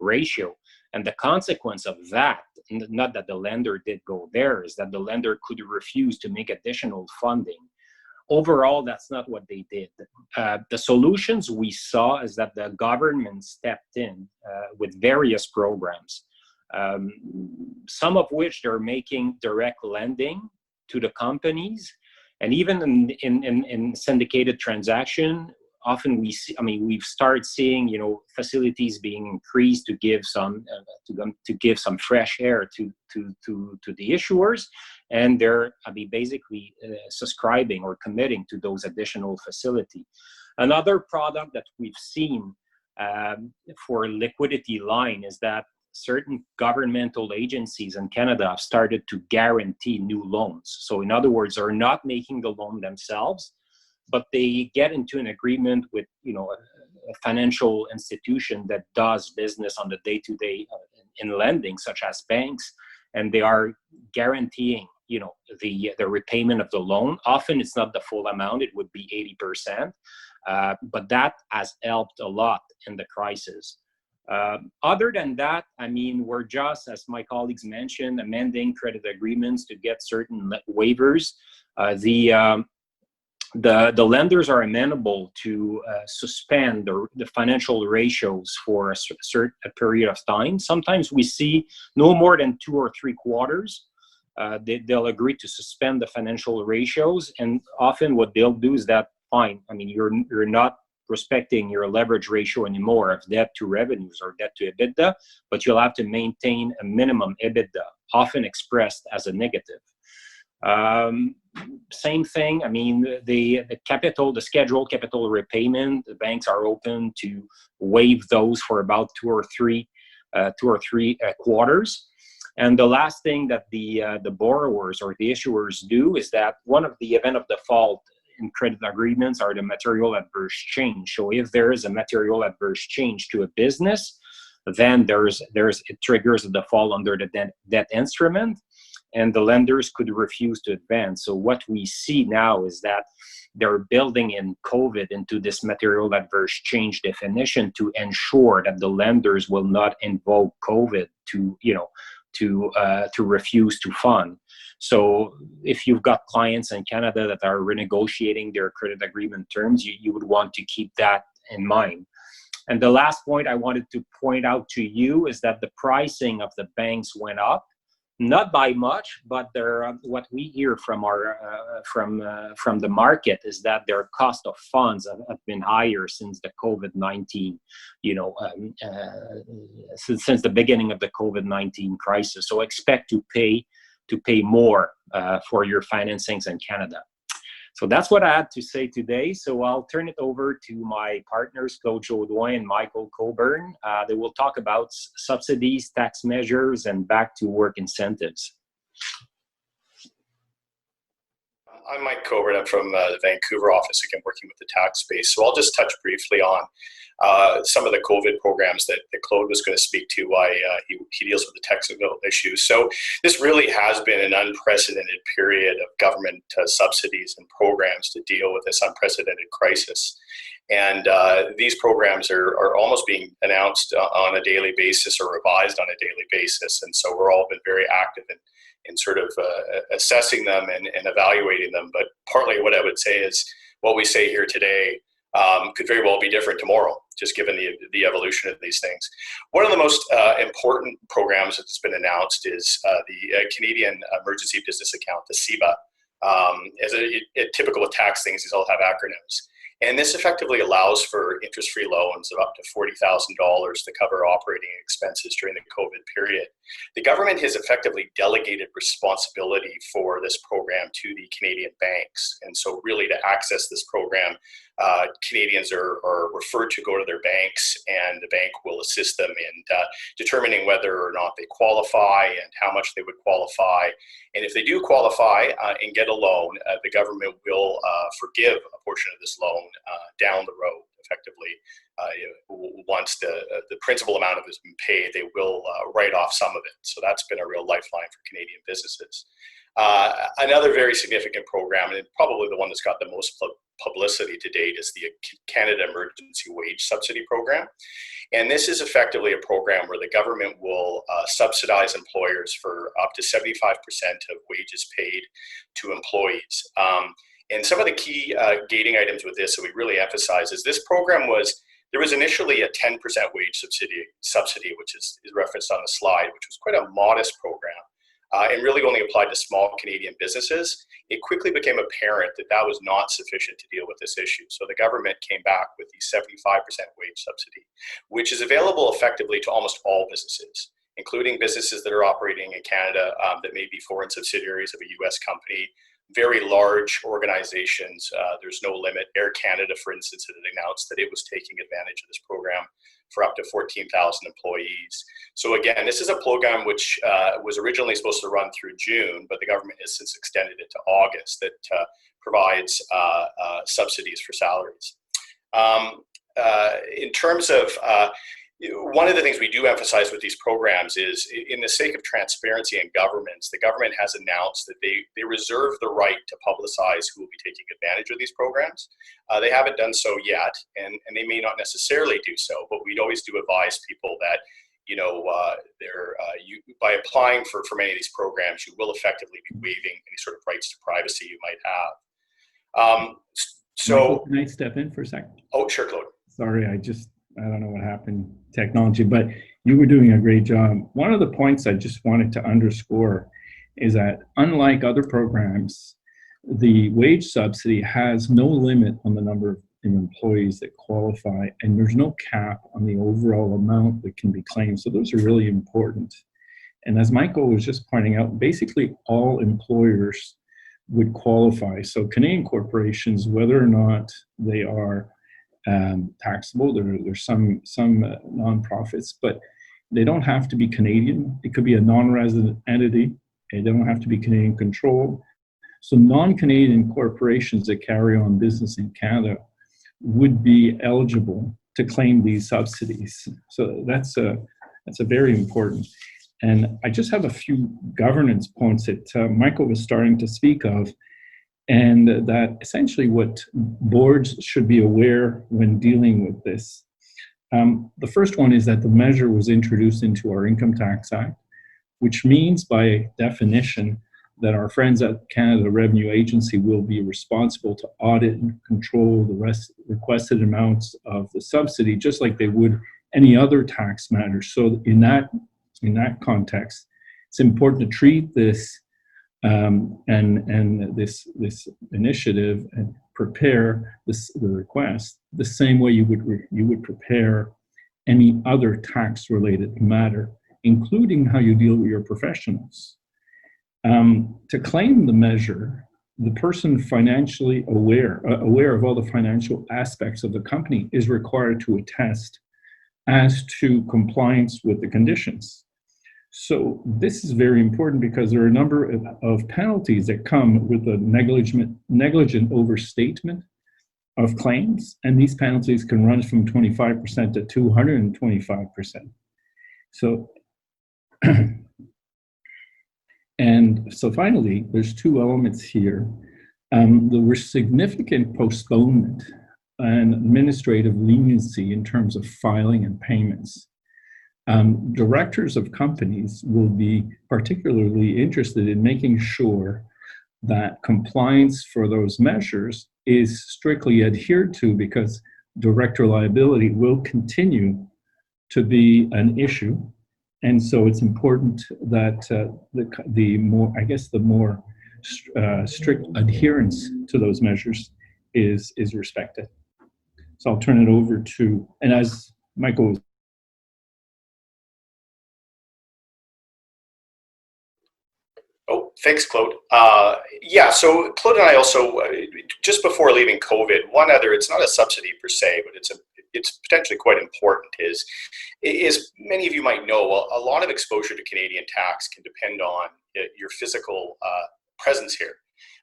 ratio. And the consequence of that, not that the lender did go there, is that the lender could refuse to make additional funding. Overall, that's not what they did. The solutions we saw is that the government stepped in with various programs, some of which they're making direct lending to the companies, and even in syndicated transaction, often we've started seeing, you know, facilities being increased to give some fresh air to the issuers, and they're basically subscribing or committing to those additional facility. Another product that we've seen for liquidity line is that certain governmental agencies in Canada have started to guarantee new loans. So in other words, they're not making the loan themselves, but they get into an agreement with, you know, financial institution that does business on the day-to-day in lending, such as banks, and they are guaranteeing, the repayment of the loan. Often it's not the full amount; it would be 80%, but that has helped a lot in the crisis. Other than that, I mean, we're just, as my colleagues mentioned, amending credit agreements to get certain waivers. The lenders are amenable to suspend the financial ratios for a period of time. Sometimes we see no more than 2 or 3 quarters. They'll agree to suspend the financial ratios, and often what they'll do is that, fine, I mean, you're not respecting your leverage ratio anymore of debt to revenues or debt to EBITDA, but you'll have to maintain a minimum EBITDA, often expressed as a negative. Same thing, I mean, the scheduled capital repayment, the banks are open to waive those for about 2 or 3 quarters. And the last thing that the borrowers or the issuers do is that one of the event of default in credit agreements are the material adverse change. So if there is a material adverse change to a business, then it triggers a default under the debt instrument, and the lenders could refuse to advance. So what we see now is that they're building in COVID into this material adverse change definition to ensure that the lenders will not invoke COVID to refuse to fund. So if you've got clients in Canada that are renegotiating their credit agreement terms, you would want to keep that in mind. And the last point I wanted to point out to you is that the pricing of the banks went up, not by much, but what we hear from from the market is that their cost of funds have been higher since the COVID-19, since the beginning of the COVID-19 crisis. So expect to pay more for your financings in Canada. So that's what I had to say today. So I'll turn it over to my partners, Claude Jodoin and Michael Coburn. They will talk about subsidies, tax measures, and back to work incentives. I'm Mike Coburn. I'm from the Vancouver office, again, working with the tax space. So I'll just touch briefly on some of the COVID programs that Claude was going to speak to, why he deals with the technical issues. So this really has been an unprecedented period of government subsidies and programs to deal with this unprecedented crisis. And these programs are almost being announced on a daily basis or revised on a daily basis. And so we're all been very active in sort of assessing them and evaluating them. But partly what I would say is what we say here today could very well be different tomorrow, just given the evolution of these things. One of the most important programs that's been announced is the Canadian Emergency Business Account, the CEBA. As a typical of tax things, these all have acronyms. And this effectively allows for interest-free loans of up to $40,000 to cover operating expenses during the COVID period. The government has effectively delegated responsibility for this program to the Canadian banks. And so really to access this program, Canadians are referred to go to their banks, and the bank will assist them in determining whether or not they qualify and how much they would qualify. And if they do qualify and get a loan, the government will forgive a portion of this loan down the road. Effectively, once the principal amount of it has been paid, they will write off some of it. So that's been a real lifeline for Canadian businesses. Another very significant program, and probably the one that's got the most publicity to date, is the Canada Emergency Wage Subsidy Program. And this is effectively a program where the government will subsidize employers for up to 75% of wages paid to employees. And some of the key gating items with this that we really emphasize is this program there was initially a 10% wage subsidy, which is referenced on the slide, which was quite a modest program. And really only applied to small Canadian businesses. It quickly became apparent that that was not sufficient to deal with this issue. So the government came back with the 75% wage subsidy, which is available effectively to almost all businesses, including businesses that are operating in Canada that may be foreign subsidiaries of a US company, very large organizations. There's no limit. Air Canada, for instance, had announced that it was taking advantage of this program for up to 14,000 employees. So again, this is a program which was originally supposed to run through June, but the government has since extended it to August, that provides subsidies for salaries. in terms of one of the things we do emphasize with these programs is, in the sake of transparency in governments, the government has announced that they reserve the right to publicize who will be taking advantage of these programs. They haven't done so yet, and they may not necessarily do so, but we'd always do advise people that, you know, by applying for many of these programs, you will effectively be waiving any sort of rights to privacy you might have. Michael, can I step in for a second? Oh, sure, Claude. Sorry, I don't know what happened, technology, but you were doing a great job. One of the points I just wanted to underscore is that, unlike other programs, the wage subsidy has no limit on the number of employees that qualify, and there's no cap on the overall amount that can be claimed. So those are really important. And as Michael was just pointing out, basically all employers would qualify. So Canadian corporations, whether or not they are taxable, there's some nonprofits, but they don't have to be Canadian. It could be a non-resident entity. They don't have to be Canadian controlled. So non-Canadian corporations that carry on business in Canada would be eligible to claim these subsidies. So that's a very important. And I just have a few governance points that Michael was starting to speak of, and that essentially what boards should be aware when dealing with this. The first one is that the measure was introduced into our Income Tax Act, which means by definition that our friends at Canada Revenue Agency will be responsible to audit and control the requested amounts of the subsidy, just like they would any other tax matter. So in that context, it's important to treat this and this initiative and prepare the request the same way you would prepare any other tax-related matter, including how you deal with your professionals. To claim the measure, the person financially aware of all the financial aspects of the company is required to attest as to compliance with the conditions. So this is very important because there are a number of penalties that come with the negligent overstatement of claims, and these penalties can run from 25% to 225%. So, and so finally, there's two elements here. There were significant postponement and administrative leniency in terms of filing and payments. Directors of companies will be particularly interested in making sure that compliance for those measures is strictly adhered to, because director liability will continue to be an issue. And so it's important that the more strict adherence to those measures is respected. So I'll turn it over to, and as Michael. Oh, thanks, Claude. Yeah, so Claude and I also, just before leaving COVID, it's not a subsidy per se, but it's potentially quite important, is many of you might know, a lot of exposure to Canadian tax can depend on your physical presence here.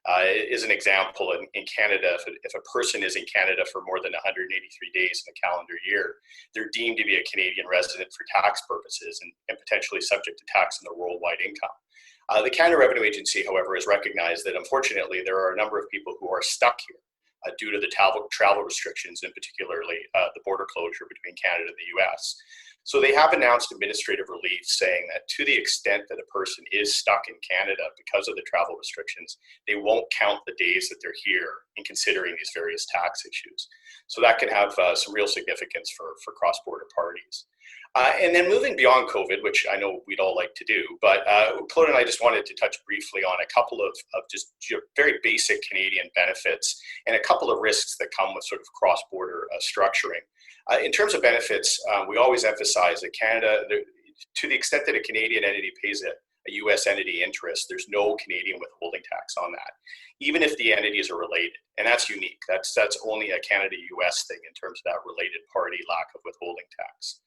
As an example, in Canada, if a person is in Canada for more than 183 days in a calendar year, they're deemed to be a Canadian resident for tax purposes and potentially subject to tax on their worldwide income. The Canada Revenue Agency, however, has recognized that unfortunately there are a number of people who are stuck here due to the travel restrictions, and particularly the border closure between Canada and the US. So they have announced administrative relief, saying that to the extent that a person is stuck in Canada because of the travel restrictions, they won't count the days that they're here in considering these various tax issues. So that can have some real significance for cross-border parties. And then moving beyond COVID, which I know we'd all like to do, but Claude and I just wanted to touch briefly on a couple of just very basic Canadian benefits and a couple of risks that come with sort of cross-border structuring. In terms of benefits, we always emphasize that Canada, to the extent that a Canadian entity pays a US entity interest, there's no Canadian withholding tax on that, even if the entities are related. And that's unique. That's only a Canada-US thing in terms of that related party lack of withholding tax.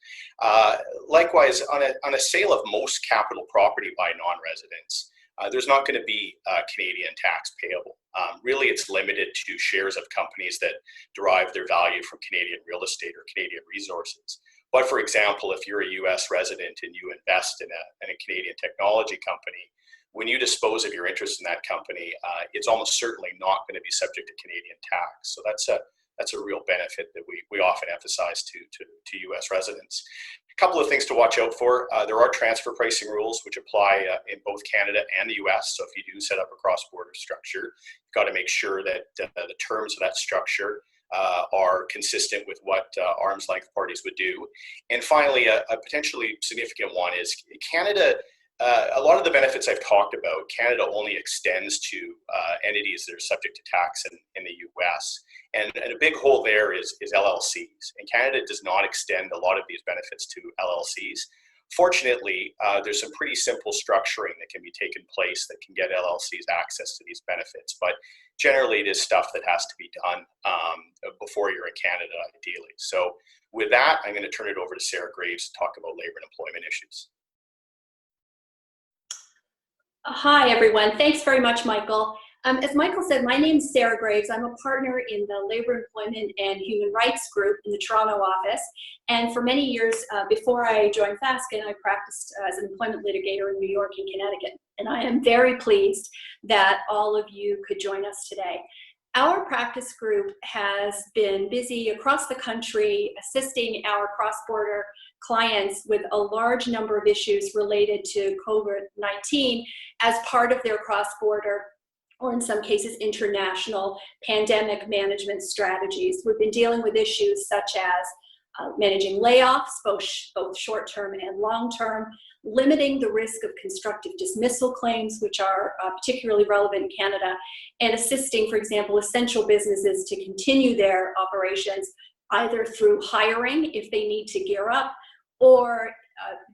Likewise, on a sale of most capital property by non-residents, there's not going to be Canadian tax payable. Really, it's limited to shares of companies that derive their value from Canadian real estate or Canadian resources. But for example, if you're a US resident and you invest in a Canadian technology company, when you dispose of your interest in that company, it's almost certainly not going to be subject to Canadian tax. So that's a real benefit that we often emphasize to US residents. A couple of things to watch out for. There are transfer pricing rules which apply in both Canada and the US. So if you do set up a cross-border structure, you've got to make sure that the terms of that structure are consistent with what arm's length parties would do. And finally, a potentially significant one is Canada. A lot of the benefits I've talked about, Canada only extends to entities that are subject to tax in the US. And a big hole there is LLCs. And Canada does not extend a lot of these benefits to LLCs. Fortunately, there's some pretty simple structuring that can be taken place that can get LLCs access to these benefits. But generally, it is stuff that has to be done before you're in Canada, ideally. So with that, I'm going to turn it over to Sarah Graves to talk about labor and employment issues. Hi, everyone. Thanks very much, Michael. As Michael said, my name is Sarah Graves. I'm a partner in the Labor, Employment, and Human Rights Group in the Toronto office. And for many years before I joined Fasken, I practiced as an employment litigator in New York and Connecticut. And I am very pleased that all of you could join us today. Our practice group has been busy across the country assisting our cross-border clients with a large number of issues related to COVID-19 as part of their cross-border, or in some cases international, pandemic management strategies. We've been dealing with issues such as managing layoffs, both short-term and long-term, limiting the risk of constructive dismissal claims, which are particularly relevant in Canada, and assisting, for example, essential businesses to continue their operations either through hiring if they need to gear up, or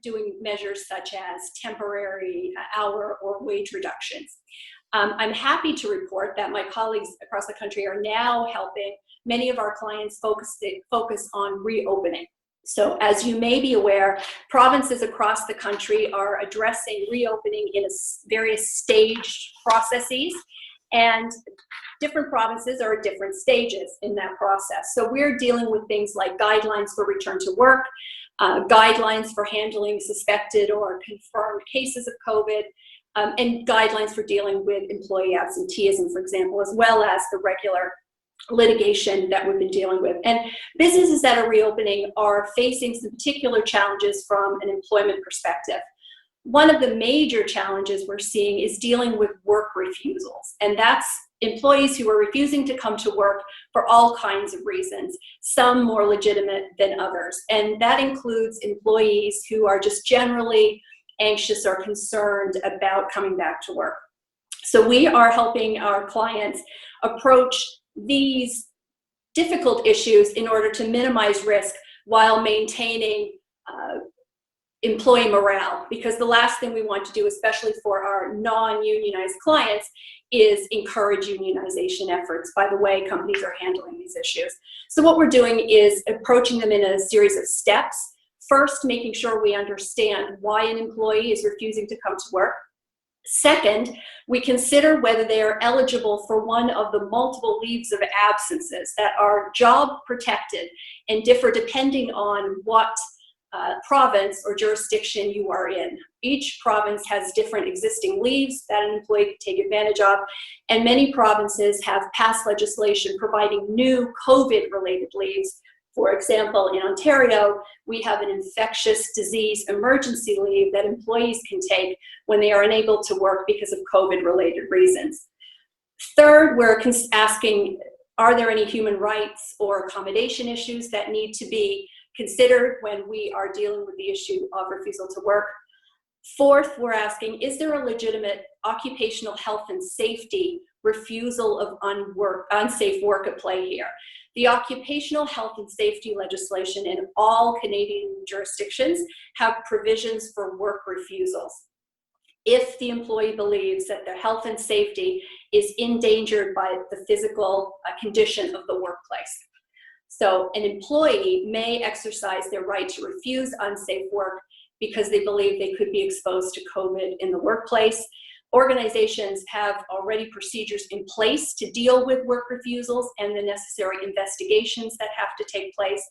doing measures such as temporary hour or wage reductions. I'm happy to report that my colleagues across the country are now helping many of our clients focus on reopening. So as you may be aware, provinces across the country are addressing reopening in various staged processes, and different provinces are at different stages in that process. So we're dealing with things like guidelines for return to work, guidelines for handling suspected or confirmed cases of COVID, and guidelines for dealing with employee absenteeism, for example, as well as the regular litigation that we've been dealing with. And businesses that are reopening are facing some particular challenges from an employment perspective. One of the major challenges we're seeing is dealing with work refusals, and that's employees who are refusing to come to work for all kinds of reasons, some more legitimate than others. And that includes employees who are just generally anxious or concerned about coming back to work. So we are helping our clients approach these difficult issues in order to minimize risk while maintaining employee morale, because the last thing we want to do, especially for our non-unionized clients, is encourage unionization efforts by the way companies are handling these issues. So what we're doing is approaching them in a series of steps. First, making sure we understand why an employee is refusing to come to work. Second, we consider whether they are eligible for one of the multiple leaves of absences that are job protected and differ depending on what province or jurisdiction you are in. Each province has different existing leaves that an employee can take advantage of, and many provinces have passed legislation providing new COVID-related leaves. For example, in Ontario, we have an infectious disease emergency leave that employees can take when they are unable to work because of COVID-related reasons. Third, we're asking, are there any human rights or accommodation issues that need to be considered when we are dealing with the issue of refusal to work? Fourth, we're asking, is there a legitimate occupational health and safety refusal of unsafe work at play here? The occupational health and safety legislation in all Canadian jurisdictions have provisions for work refusals if the employee believes that their health and safety is endangered by the physical condition of the workplace. So an employee may exercise their right to refuse unsafe work because they believe they could be exposed to COVID in the workplace. Organizations have already procedures in place to deal with work refusals and the necessary investigations that have to take place.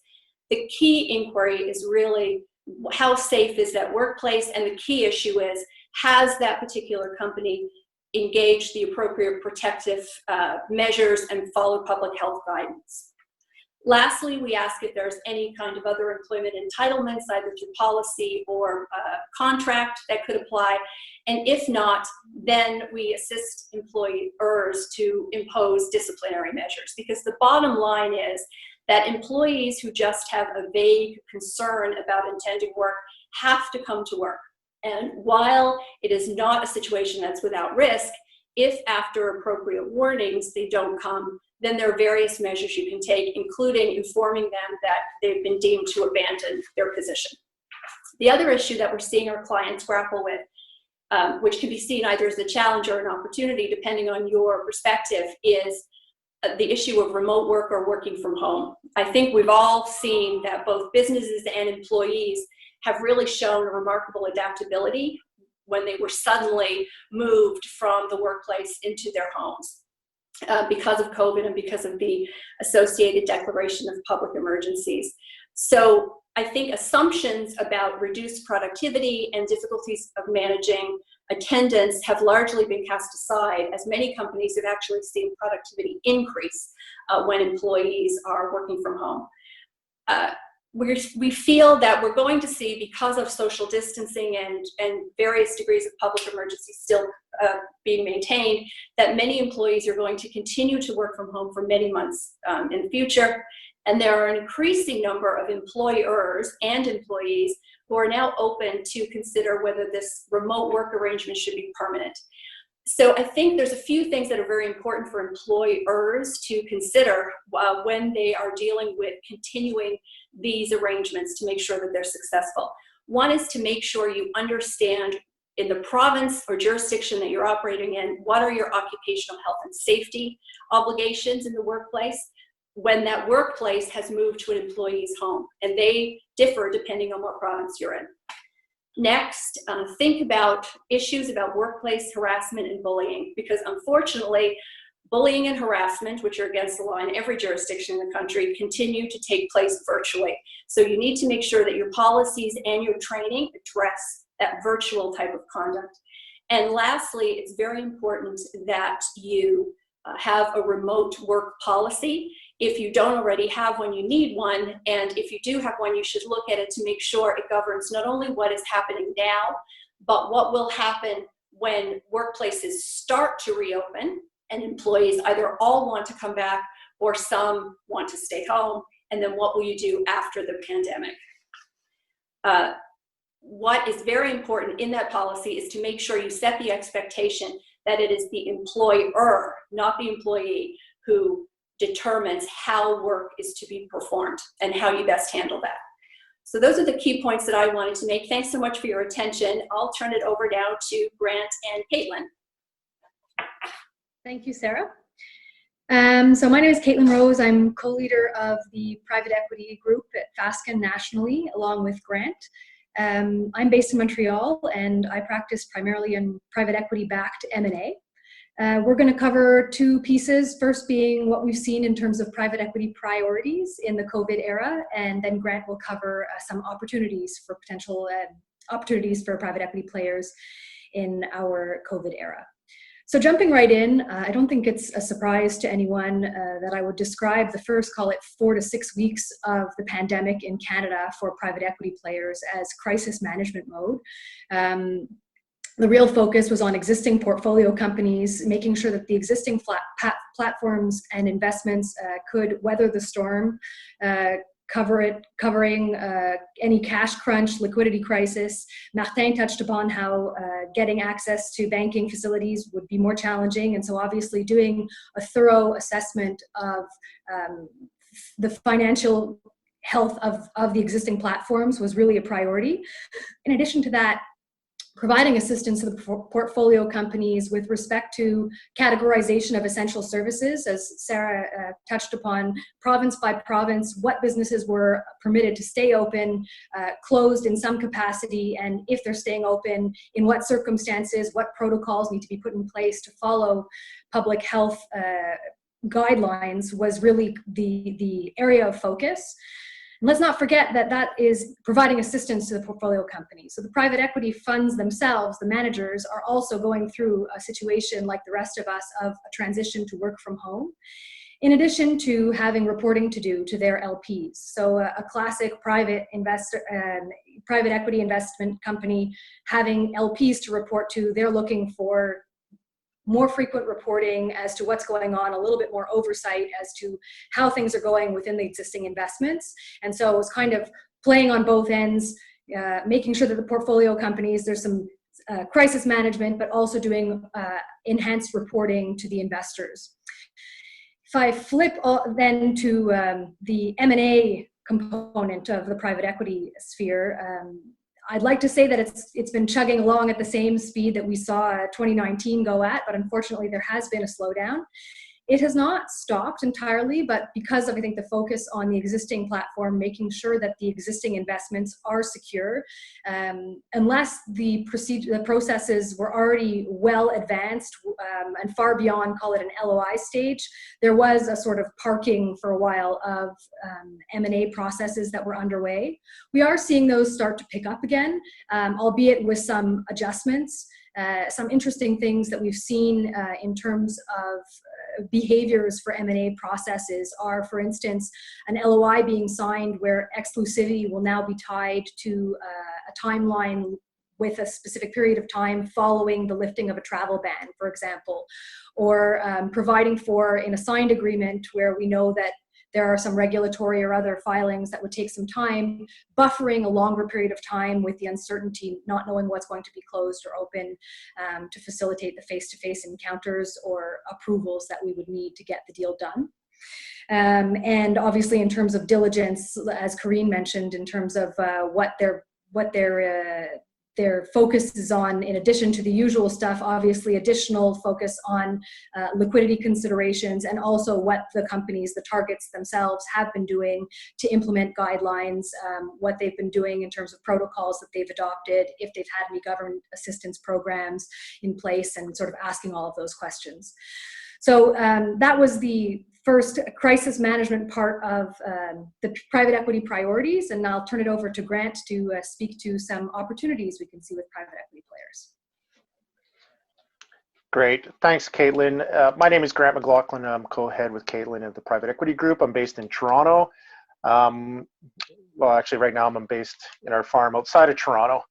The key inquiry is really how safe is that workplace, and the key issue is, has that particular company engaged the appropriate protective measures and followed public health guidance. Lastly, we ask if there's any kind of other employment entitlements, either through policy or contract, that could apply. And if not, then we assist employers to impose disciplinary measures, because the bottom line is that employees who just have a vague concern about intending work have to come to work. And while it is not a situation that's without risk, if after appropriate warnings they don't come, then there are various measures you can take, including informing them that they've been deemed to abandon their position. The other issue that we're seeing our clients grapple with, which can be seen either as a challenge or an opportunity, depending on your perspective, is the issue of remote work or working from home. I think we've all seen that both businesses and employees have really shown a remarkable adaptability when they were suddenly moved from the workplace into their homes because of COVID and because of the associated declaration of public emergencies. So I think assumptions about reduced productivity and difficulties of managing attendance have largely been cast aside, as many companies have actually seen productivity increase when employees are working from home. We feel that we're going to see, because of social distancing and various degrees of public emergency still being maintained, that many employees are going to continue to work from home for many months in the future. And there are an increasing number of employers and employees who are now open to consider whether this remote work arrangement should be permanent. So I think there's a few things that are very important for employers to consider when they are dealing with continuing these arrangements to make sure that they're successful. One is to make sure you understand, in the province or jurisdiction that you're operating in, what are your occupational health and safety obligations in the workplace when that workplace has moved to an employee's home, and they differ depending on what province you're in. Next, think about issues about workplace harassment and bullying, because unfortunately, bullying and harassment, which are against the law in every jurisdiction in the country, continue to take place virtually. So you need to make sure that your policies and your training address that virtual type of conduct. And lastly, it's very important that you have a remote work policy. If you don't already have one, you need one. And if you do have one, you should look at it to make sure it governs not only what is happening now, but what will happen when workplaces start to reopen and employees either all want to come back or some want to stay home. And then what will you do after the pandemic? What is very important in that policy is to make sure you set the expectation that it is the employer, not the employee, who determines how work is to be performed and how you best handle that. So those are the key points that I wanted to make. Thanks so much for your attention. I'll turn it over now to Grant and Caitlin. Thank you, Sarah. So my name is Caitlin Rose. I'm co-leader of the private equity group at Fasken nationally, along with Grant. I'm based in Montreal, and I practice primarily in private equity-backed M&A. We're going to cover two pieces, first being what we've seen in terms of private equity priorities in the COVID era, and then Grant will cover some opportunities for potential opportunities for private equity players in our COVID era. So jumping right in, I don't think it's a surprise to anyone that I would describe the first, call it 4 to 6 weeks of the pandemic in Canada for private equity players as crisis management mode. The real focus was on existing portfolio companies, making sure that the existing platforms and investments could weather the storm, covering any cash crunch, liquidity crisis. Martin touched upon how getting access to banking facilities would be more challenging, and so obviously doing a thorough assessment of the financial health of the existing platforms was really a priority. In addition to that, providing assistance to the portfolio companies with respect to categorization of essential services, as Sarah touched upon, province by province, what businesses were permitted to stay open, closed in some capacity, and if they're staying open, in what circumstances, what protocols need to be put in place to follow public health guidelines was really the area of focus. And let's not forget that that is providing assistance to the portfolio companies. So the private equity funds themselves, the managers, are also going through a situation like the rest of us of a transition to work from home, in addition to having reporting to do to their LPs. So a classic private equity investment company having LPs to report to, they're looking for more frequent reporting as to what's going on, a little bit more oversight as to how things are going within the existing investments. And so it was kind of playing on both ends, making sure that the portfolio companies, there's some crisis management, but also doing enhanced reporting to the investors. If I flip then to the M&A component of the private equity sphere, I'd like to say that it's been chugging along at the same speed that we saw 2019 go at, but unfortunately there has been a slowdown. It has not stopped entirely, but because of, I think, the focus on the existing platform, making sure that the existing investments are secure, unless the processes were already well advanced and far beyond, call it an LOI stage, there was a sort of parking for a while of M&A processes that were underway. We are seeing those start to pick up again, albeit with some adjustments. Some interesting things that we've seen in terms of behaviors for M&A processes are, for instance, an LOI being signed where exclusivity will now be tied to a timeline with a specific period of time following the lifting of a travel ban, for example, or providing for in a signed agreement where we know that there are some regulatory or other filings that would take some time, buffering a longer period of time with the uncertainty, not knowing what's going to be closed or open, to facilitate the face-to-face encounters or approvals that we would need to get the deal done. And obviously in terms of diligence, as Karine mentioned, in terms of what their focus is on, in addition to the usual stuff, obviously additional focus on liquidity considerations, and also what the companies, the targets themselves have been doing to implement guidelines, what they've been doing in terms of protocols that they've adopted, if they've had any government assistance programs in place, and sort of asking all of those questions. So that was the first crisis management part of the private equity priorities, and I'll turn it over to Grant to speak to some opportunities we can see with private equity players. Great, thanks Caitlin. My name is Grant McGlaughlin. I'm co-head with Caitlin of the private equity group. I'm based in Toronto. Well, actually right now I'm based in our farm outside of Toronto.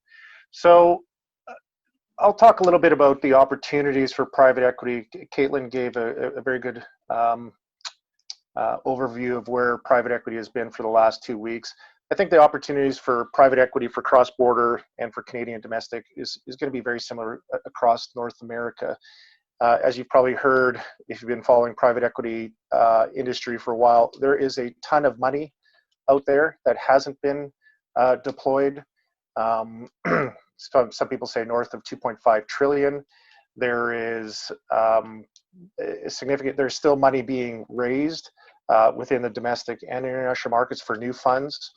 So I'll talk a little bit about the opportunities for private equity. Caitlin gave a very good overview of where private equity has been for the last 2 weeks. I think the opportunities for private equity for cross-border and for Canadian domestic is going to be very similar across North America. As you've probably heard, if you've been following private equity industry for a while, there is a ton of money out there that hasn't been deployed. Some people say north of 2.5 trillion. There is there's still money being raised within the domestic and international markets for new funds.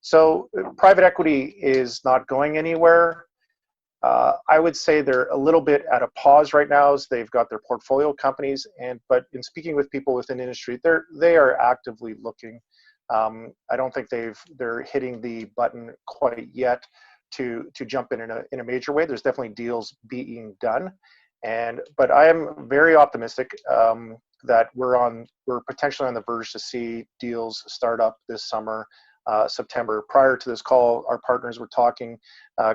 So private equity is not going anywhere. I would say they're a little bit at a pause right now as they've got their portfolio companies, but in speaking with people within the industry, they are actively looking. I don't think they're hitting the button quite yet to jump in a major way. There's definitely deals being done, but I am very optimistic that we're potentially on the verge to see deals start up this summer, September. Prior to this call, our partners were talking.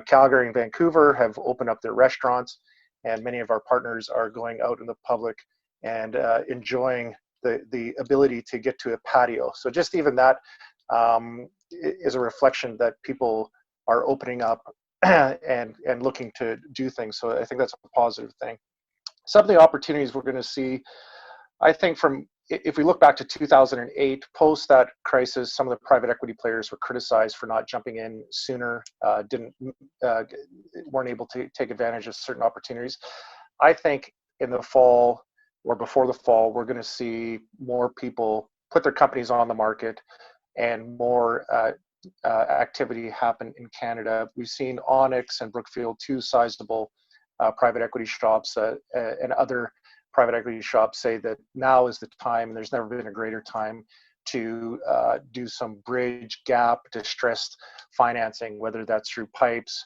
Calgary and Vancouver have opened up their restaurants, and many of our partners are going out in the public and enjoying the ability to get to a patio. So just even that is a reflection that people are opening up and looking to do things. So I think that's a positive thing. Some of the opportunities we're going to see, I think, from if we look back to 2008, post that crisis, some of the private equity players were criticized for not jumping in sooner, weren't able to take advantage of certain opportunities. I think in the fall or before the fall, we're going to see more people put their companies on the market and more activity happen in Canada. We've seen Onyx and Brookfield, two sizable private equity shops, and other private equity shops say that now is the time, and there's never been a greater time to do some bridge gap distressed financing, whether that's through pipes,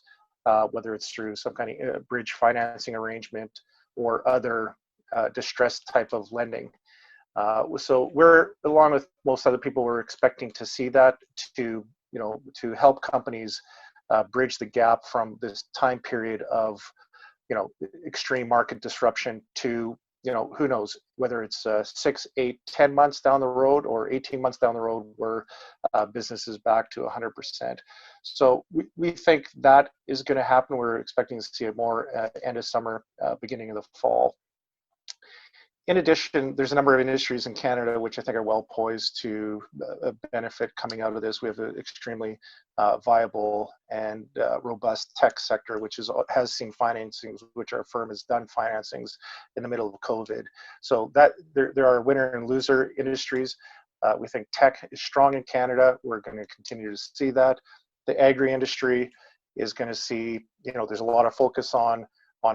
whether it's through some kind of bridge financing arrangement or other distressed type of lending. So we're, along with most other people, we're expecting to see that to help companies bridge the gap from this time period of extreme market disruption to who knows whether it's 6, 8, 10 months down the road or 18 months down the road where business is back to 100%. So we think that is going to happen. We're expecting to see it more end of summer, beginning of the fall. In addition, there's a number of industries in Canada which I think are well poised to benefit coming out of this. We have an extremely viable and robust tech sector, which has seen financings, which our firm has done financings in the middle of COVID. So that there are winner and loser industries. We think tech is strong in Canada. We're going to continue to see that. The agri industry is going to see, there's a lot of focus on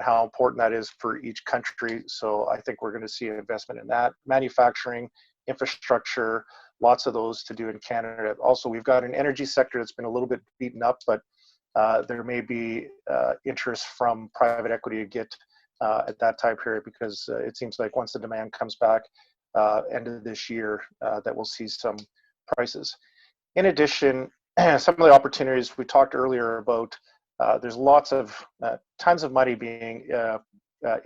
how important that is for each country. So I think we're going to see an investment in that. Manufacturing, infrastructure, lots of those to do in Canada. Also, we've got an energy sector that's been a little bit beaten up, but there may be interest from private equity to get at that time period, because it seems like once the demand comes back end of this year, that we'll see some prices. In addition, some of the opportunities we talked earlier about, there's lots of tons of money being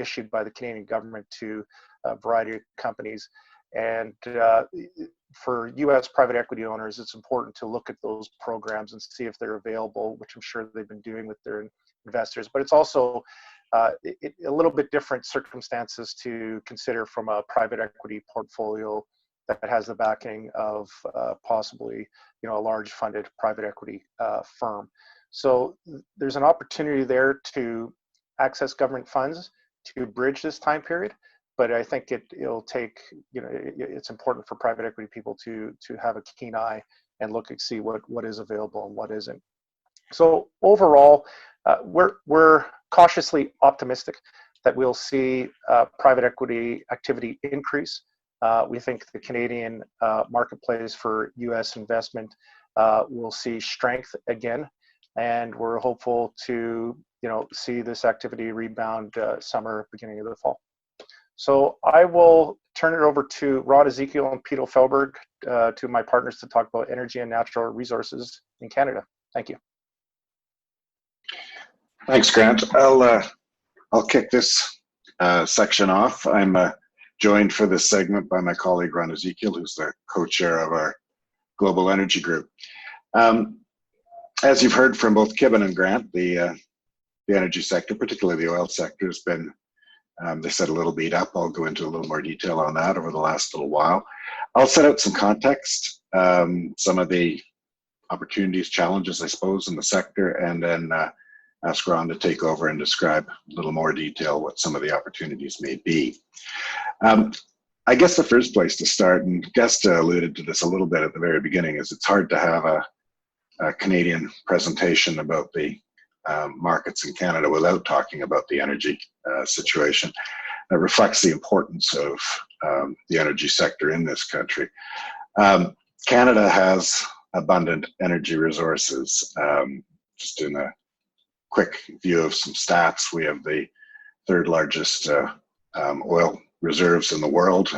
issued by the Canadian government to a variety of companies, and for U.S. private equity owners, it's important to look at those programs and see if they're available, which I'm sure they've been doing with their investors. But it's also a little bit different circumstances to consider from a private equity portfolio that has the backing of possibly a large funded private equity firm. So there's an opportunity there to access government funds to bridge this time period, but I think it'll take, it's important for private equity people to have a keen eye and look and see what is available and what isn't. So overall, we're cautiously optimistic that we'll see private equity activity increase. We think the Canadian marketplace for U.S. investment will see strength again. And we're hopeful to, see this activity rebound summer, beginning of the fall. So I will turn it over to Rod, Ezekiel, and Peter Feldberg, to my partners, to talk about energy and natural resources in Canada. Thank you. Thanks, Grant. I'll kick this section off. I'm joined for this segment by my colleague Ron Ezekiel, who's the co-chair of our Global Energy Group. As you've heard from both Kibben and Grant, the energy sector, particularly the oil sector, has been, they said, a little beat up. I'll go into a little more detail on that over the last little while. I'll set out some context, some of the opportunities, challenges, I suppose, in the sector, and then ask Ron to take over and describe a little more detail what some of the opportunities may be. I guess the first place to start, and Gesta alluded to this a little bit at the very beginning, is it's hard to have a Canadian presentation about the markets in Canada without talking about the energy situation. It reflects the importance of the energy sector in this country. Canada has abundant energy resources. Just in a quick view of some stats, we have the third largest oil reserves in the world,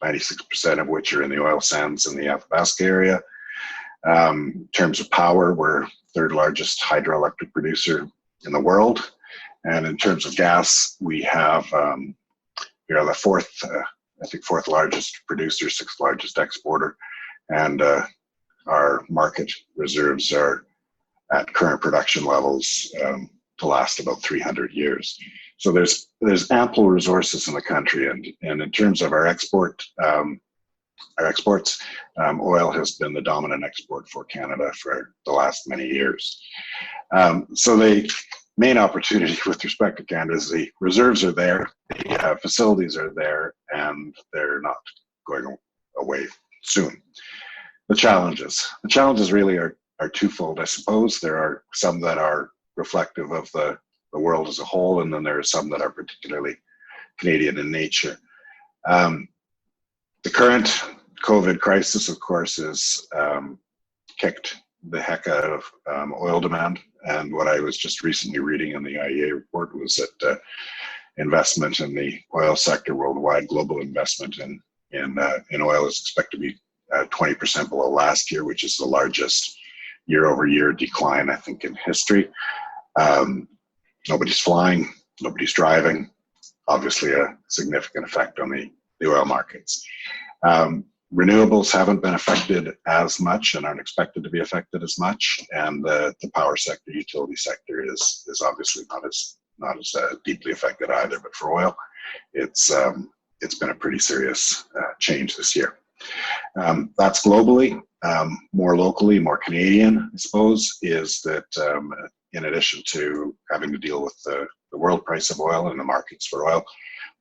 96% of which are in the oil sands in the Athabasca area. In terms of power, we're third largest hydroelectric producer in the world, and in terms of gas, we are the fourth largest producer, sixth largest exporter, and our market reserves are at current production levels to last about 300 years. So there's ample resources in the country, and in terms of our export our exports. Oil has been the dominant export for Canada for the last many years. So the main opportunity with respect to Canada is the reserves are there, the facilities are there, and they're not going away soon. The challenges really are twofold, I suppose. There are some that are reflective of the world as a whole, and then there are some that are particularly Canadian in nature. The current COVID crisis, of course, has kicked the heck out of oil demand. And what I was just recently reading in the IEA report was that investment in the oil sector worldwide, global investment in oil is expected to be 20% below last year, which is the largest year-over-year decline, I think, in history. Nobody's flying, nobody's driving. Obviously, a significant effect on the oil markets. Renewables haven't been affected as much and aren't expected to be affected as much, and the power sector, utility sector is obviously not as deeply affected either. But for oil, it's been a pretty serious change this year. That's globally. More locally, more Canadian, I suppose, is that in addition to having to deal with the world price of oil and the markets for oil,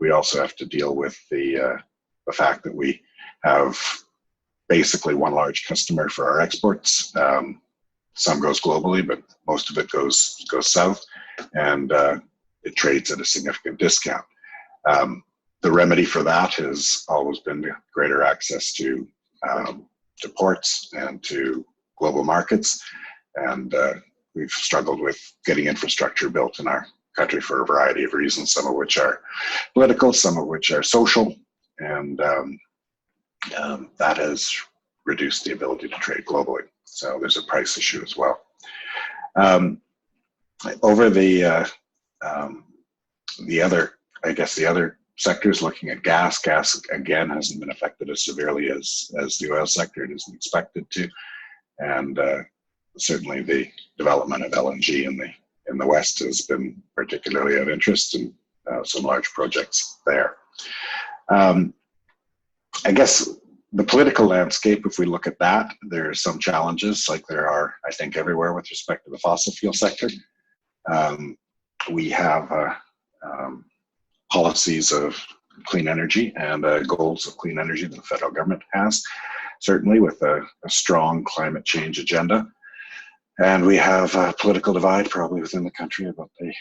we also have to deal with the fact that we have basically one large customer for our exports. Some goes globally, but most of it goes south, and it trades at a significant discount. The remedy for that has always been greater access to ports and to global markets, and we've struggled with getting infrastructure built in our country for a variety of reasons, some of which are political, some of which are social, and that has reduced the ability to trade globally. So there's a price issue as well. Over the other sectors, looking at gas again hasn't been affected as severely as the oil sector. It isn't expected to, and certainly the development of LNG in the West has been particularly of interest, and some large projects there. I guess the political landscape, if we look at that, there are some challenges, like there are, I think, everywhere with respect to the fossil fuel sector. We have policies of clean energy and goals of clean energy that the federal government has, certainly with a strong climate change agenda. And we have a political divide probably within the country about the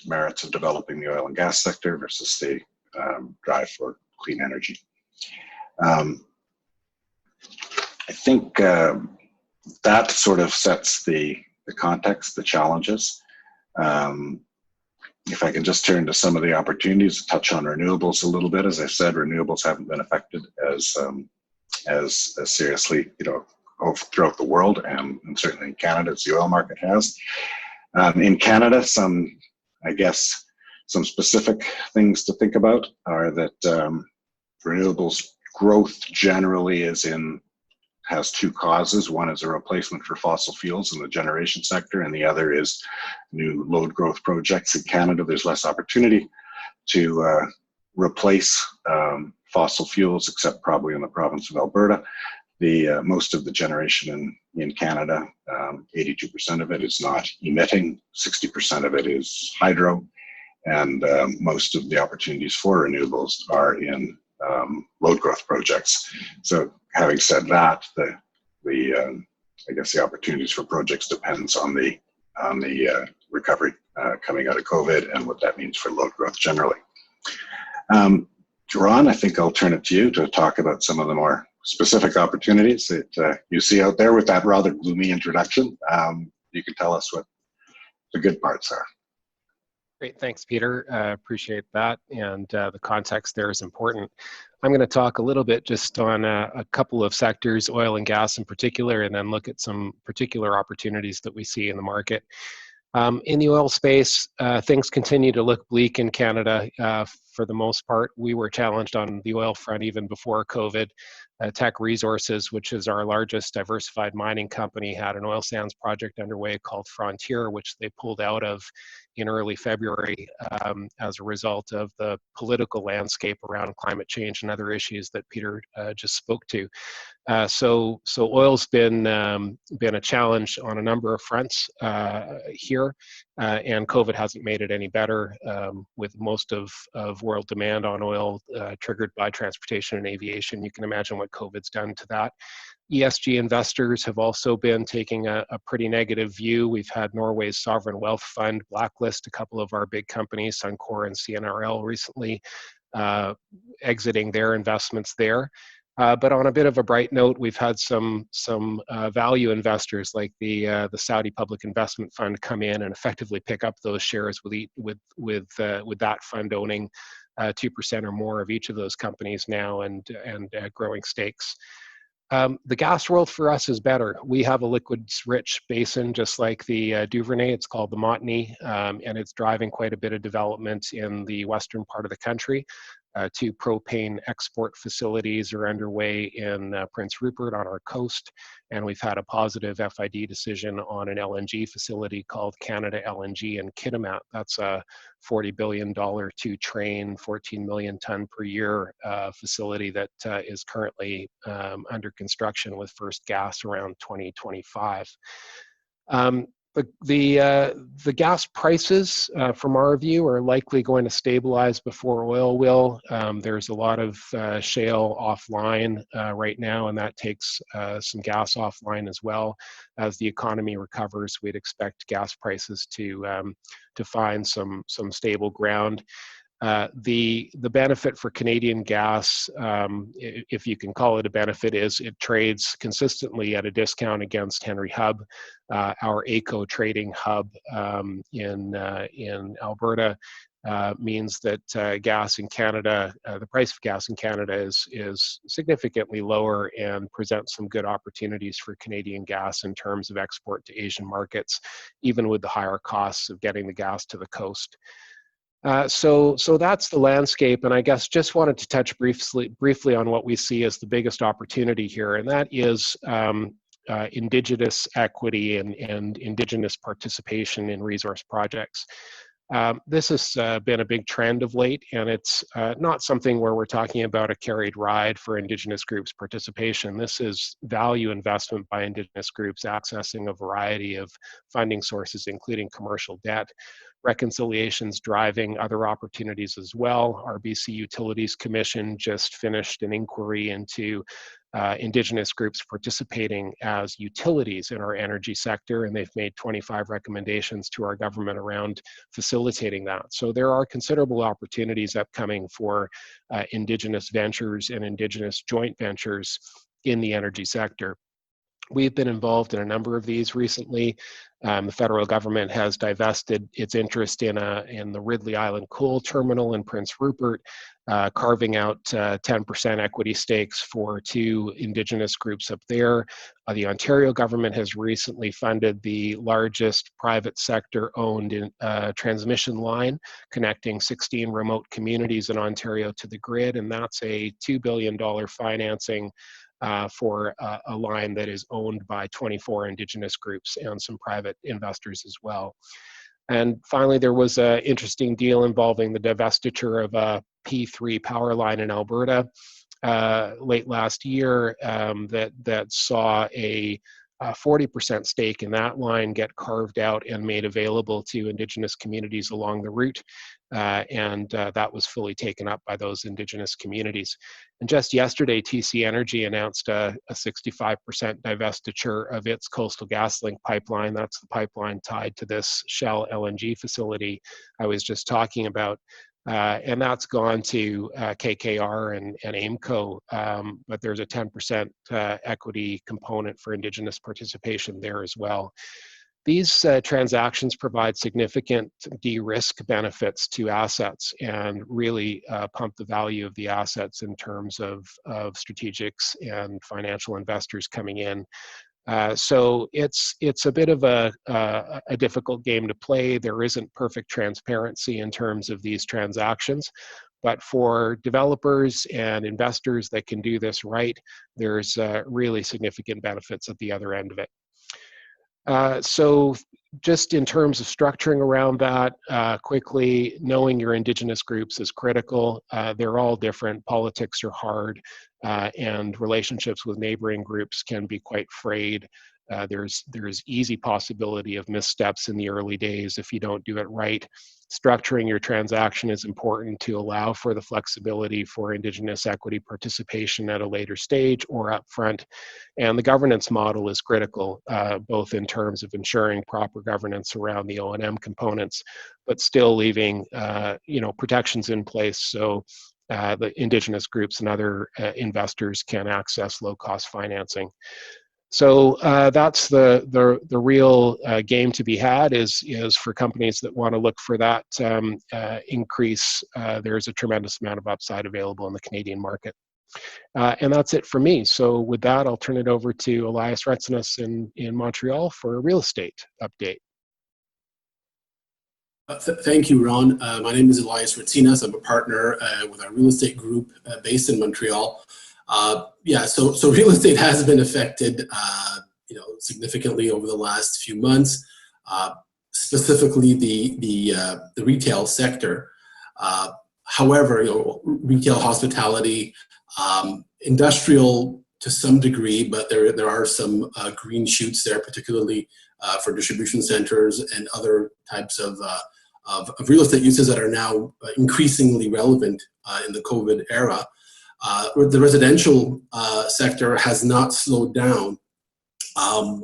merits of developing the oil and gas sector versus the drive for clean energy. I think that sort of sets the context, the challenges. If I can just turn to some of the opportunities, touch on renewables a little bit. As I said, renewables haven't been affected as seriously, throughout the world, and certainly in Canada, as the oil market has. In Canada, some specific things to think about are that renewables growth generally has two causes. One is a replacement for fossil fuels in the generation sector, and the other is new load growth projects. In Canada, there's less opportunity to replace fossil fuels, except probably in the province of Alberta. Most of the generation in Canada, 82% of it is not emitting, 60% of it is hydro, and most of the opportunities for renewables are in load growth projects. So having said that, I guess the opportunities for projects depends on the recovery coming out of COVID and what that means for load growth generally. Ron, I think I'll turn it to you to talk about some of the more specific opportunities that you see out there with that rather gloomy introduction. You can tell us what the good parts are. Great, thanks, Peter. Appreciate that, and the context there is important. I'm going to talk a little bit just on a couple of sectors, oil and gas in particular, and then look at some particular opportunities that we see in the market. In the oil space, things continue to look bleak in Canada for the most part. We were challenged on the oil front even before COVID. Teck Resources, which is our largest diversified mining company, had an oil sands project underway called Frontier, which they pulled out of in early February as a result of the political landscape around climate change and other issues that Peter just spoke to. So oil's been a challenge on a number of fronts here, and COVID hasn't made it any better, with most of world demand on oil triggered by transportation and aviation. You can imagine what COVID's done to that. ESG investors have also been taking a pretty negative view. We've had Norway's sovereign wealth fund blacklist a couple of our big companies, Suncor and CNRL, recently, exiting their investments there. But on a bit of a bright note, we've had some value investors like the Saudi Public Investment Fund come in and effectively pick up those shares with that fund owning 2% or more of each of those companies now, and growing stakes. The gas world for us is better. We have a liquids-rich basin, just like the Duvernay. It's called the Montney, and it's driving quite a bit of development in the western part of the country. 2 propane export facilities are underway in Prince Rupert on our coast, and we've had a positive FID decision on an LNG facility called Canada LNG in Kitimat. That's a $40 billion 2-train, 14 million ton per year facility that is currently under construction with first gas around 2025. The gas prices, from our view, are likely going to stabilize before oil will. There's a lot of shale offline right now, and that takes some gas offline as well. As the economy recovers, we'd expect gas prices to find some stable ground. The benefit for Canadian gas, if you can call it a benefit, is it trades consistently at a discount against Henry Hub. Our ACO trading hub in Alberta means that gas in Canada, the price of gas in Canada is significantly lower and presents some good opportunities for Canadian gas in terms of export to Asian markets, even with the higher costs of getting the gas to the coast. So that's the landscape, and I guess just wanted to touch briefly on what we see as the biggest opportunity here, and that is Indigenous equity and Indigenous participation in resource projects. This has been a big trend of late, and it's not something where we're talking about a carried ride for Indigenous groups' participation. This is value investment by Indigenous groups accessing a variety of funding sources, including commercial debt. Reconciliation's driving other opportunities as well. Our BC Utilities Commission just finished an inquiry into Indigenous groups participating as utilities in our energy sector, and they've made 25 recommendations to our government around facilitating that. So there are considerable opportunities upcoming for Indigenous ventures and Indigenous joint ventures in the energy sector. We've been involved in a number of these recently. The federal government has divested its interest in the Ridley Island coal terminal in Prince Rupert, carving out 10% equity stakes for 2 Indigenous groups up there. The Ontario government has recently funded the largest private sector-owned transmission line connecting 16 remote communities in Ontario to the grid, and that's a $2 billion financing for a line that is owned by 24 Indigenous groups and some private investors as well. And finally, there was an interesting deal involving the divestiture of a P3 power line in Alberta late last year that saw a 40% stake in that line get carved out and made available to Indigenous communities along the route. And that was fully taken up by those Indigenous communities. And just yesterday, TC Energy announced a 65% divestiture of its Coastal GasLink pipeline. That's the pipeline tied to this Shell LNG facility I was just talking about. And that's gone to KKR and AIMCO, but there's a 10% equity component for Indigenous participation there as well. These transactions provide significant de-risk benefits to assets and really pump the value of the assets in terms of strategics and financial investors coming in. So it's a bit of a difficult game to play. There isn't perfect transparency in terms of these transactions, but for developers and investors that can do this right, there's really significant benefits at the other end of it. So just in terms of structuring around that, quickly, knowing your Indigenous groups is critical. They're all different. Politics are hard, and relationships with neighboring groups can be quite frayed. There's easy possibility of missteps in the early days if you don't do it right. Structuring your transaction is important to allow for the flexibility for Indigenous equity participation at a later stage or upfront. And the governance model is critical, both in terms of ensuring proper governance around the O&M components, but still leaving protections in place so the Indigenous groups and other investors can access low-cost financing. So that's the real game to be had is for companies that want to look for that increase. There's a tremendous amount of upside available in the Canadian market. And that's it for me. So with that, I'll turn it over to Elias Retzinas in Montreal for a real estate update. Thank you, Ron. My name is Elias Retzinas. I'm a partner with our real estate group based in Montreal. So real estate has been affected, significantly over the last few months. Specifically, the retail sector. However, retail, hospitality, industrial to some degree, but there are some green shoots there, particularly for distribution centers and other types of real estate uses that are now increasingly relevant in the COVID era. The residential sector has not slowed down,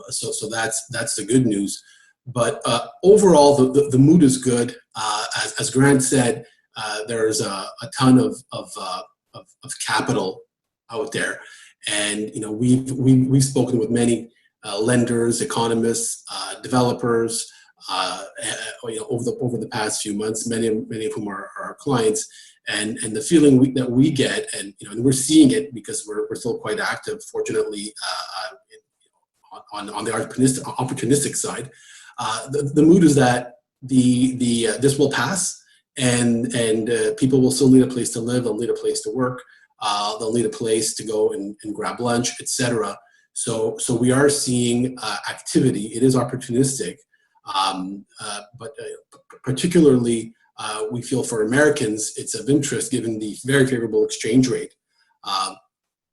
so that's the good news. But overall, the mood is good. As Grant said, there's a ton of capital out there, and we've spoken with many lenders, economists, developers over the past few months. Many of whom are our clients. And the feeling that we get, and we're seeing it because we're still quite active, fortunately, on the opportunistic side. The mood is that this will pass, and people will still need a place to live. They'll need a place to work. They'll need a place to go and grab lunch, etc. So we are seeing activity. It is opportunistic, but particularly. We feel for Americans, it's of interest given the very favorable exchange rate.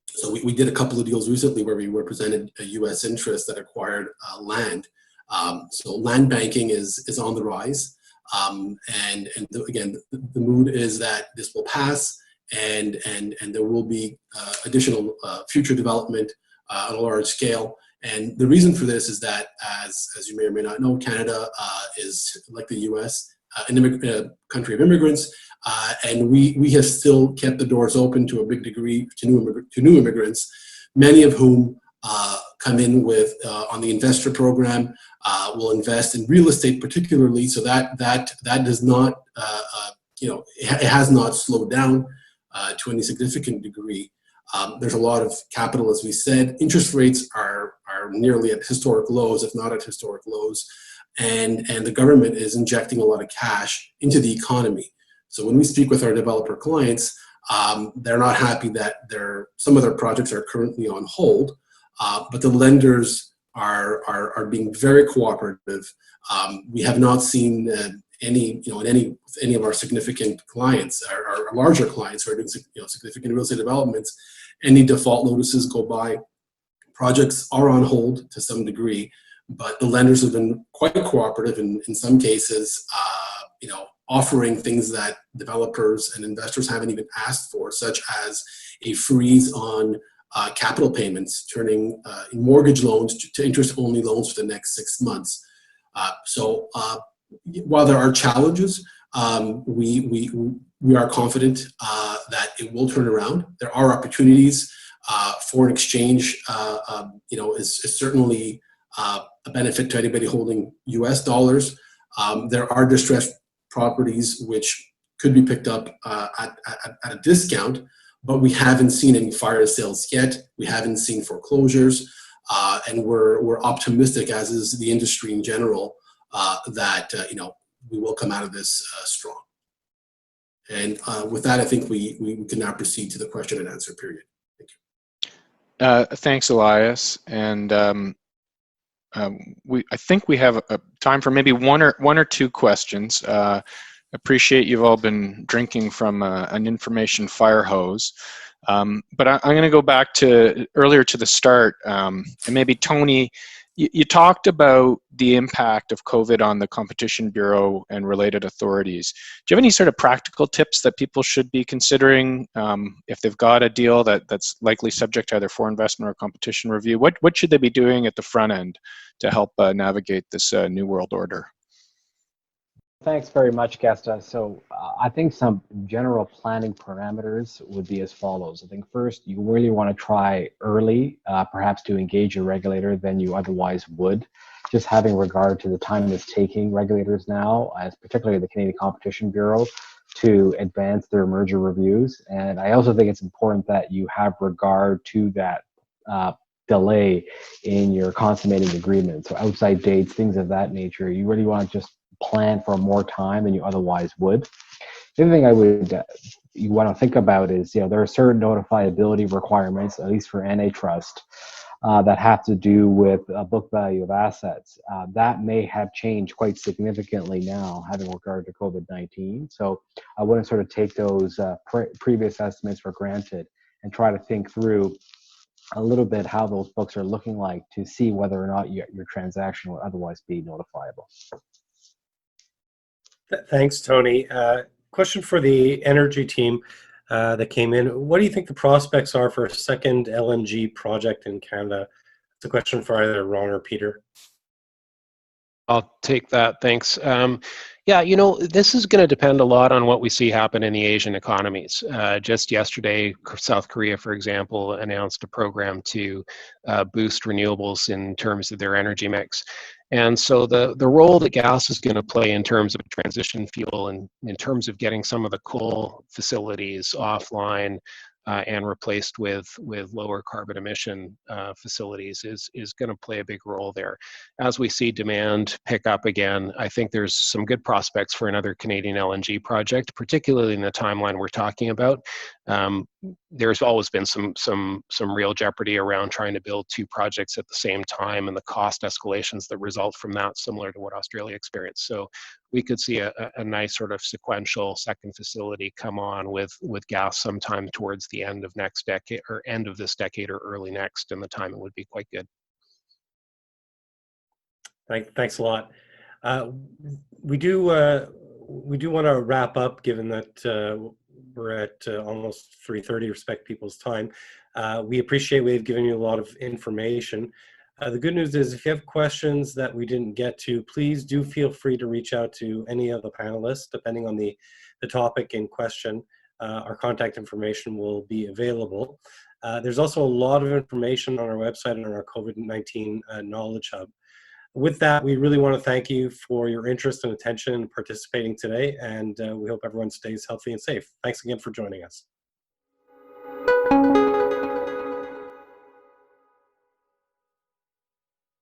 So we did a couple of deals recently where we represented a U.S. interest that acquired land. So land banking is on the rise. Again, the mood is that this will pass and there will be additional future development on a large scale. And the reason for this is that, as you may or may not know, Canada is, like the U.S., a country of immigrants, and we have still kept the doors open to a big degree to new immigrants, many of whom come in with on the investor program, will invest in real estate particularly. So that does not it has not slowed down to any significant degree. There's a lot of capital, as we said. Interest rates are nearly at historic lows, if not at historic lows. And the government is injecting a lot of cash into the economy. So when we speak with our developer clients, they're not happy that some of their projects are currently on hold, but the lenders are being very cooperative. We have not seen any of our significant clients, our larger clients who are doing significant real estate developments, any default notices go by. Projects are on hold to some degree. But the lenders have been quite cooperative in some cases, offering things that developers and investors haven't even asked for, such as a freeze on capital payments, turning mortgage loans to interest-only loans for the next 6 months. So while there are challenges, we are confident that it will turn around. There are opportunities. Foreign exchange, is certainly a benefit to anybody holding U.S. dollars. There are distressed properties which could be picked up at a discount, but we haven't seen any fire sales yet. We haven't seen foreclosures, and we're optimistic, as is the industry in general, that we will come out of this strong. And with that, I think we can now proceed to the question and answer period. Thank you. Thanks, Elias. And I think we have time for maybe one or two questions. Appreciate you've all been drinking from an information fire hose. But I'm going to go back to earlier to the start, and maybe Tony, you talked about the impact of COVID on the Competition Bureau and related authorities. Do you have any sort of practical tips that people should be considering if they've got a deal that's likely subject to either foreign investment or competition review? What should they be doing at the front end to help navigate this new world order? Thanks very much, Gesta. So I think some general planning parameters would be as follows. I think first, you really want to try early, perhaps to engage a regulator than you otherwise would. Just having regard to the time it's taking regulators now, as particularly the Canadian Competition Bureau, to advance their merger reviews. And I also think it's important that you have regard to that delay in your consummating agreement. So outside dates, things of that nature, you really want to just plan for more time than you otherwise would. The other thing I would you want to think about is, there are certain notifiability requirements, at least for Antitrust, that have to do with book value of assets. That may have changed quite significantly now, having regard to COVID-19. So I wouldn't sort of take those previous estimates for granted and try to think through a little bit how those books are looking like to see whether or not your transaction will otherwise be notifiable. Thanks, Tony. Question for the energy team that came in. What do you think the prospects are for a second LNG project in Canada? It's a question for either Ron or Peter. I'll take that, thanks. Yeah, this is going to depend a lot on what we see happen in the Asian economies. Just yesterday, South Korea, for example, announced a program to boost renewables in terms of their energy mix. And so the role that gas is going to play in terms of transition fuel and in terms of getting some of the coal facilities offline and replaced with lower carbon emission facilities is going to play a big role there. As we see demand pick up again, I think there's some good prospects for another Canadian LNG project, particularly in the timeline we're talking about. There's always been some real jeopardy around trying to build two projects at the same time and the cost escalations that result from that, similar to what Australia experienced. So we could see a nice sort of sequential second facility come on with gas sometime towards the end of next decade, or end of this decade, or early next, and the timing would be quite good. Thanks a lot. We do want to wrap up, given that we're at almost 3:30. Respect people's time. We appreciate we've given you a lot of information. The good news is, if you have questions that we didn't get to, please do feel free to reach out to any of the panelists, depending on the topic in question. Our contact information will be available. There's also a lot of information on our website and on our COVID-19 Knowledge Hub. With that, we really want to thank you for your interest and attention in participating today, and we hope everyone stays healthy and safe. Thanks again for joining us.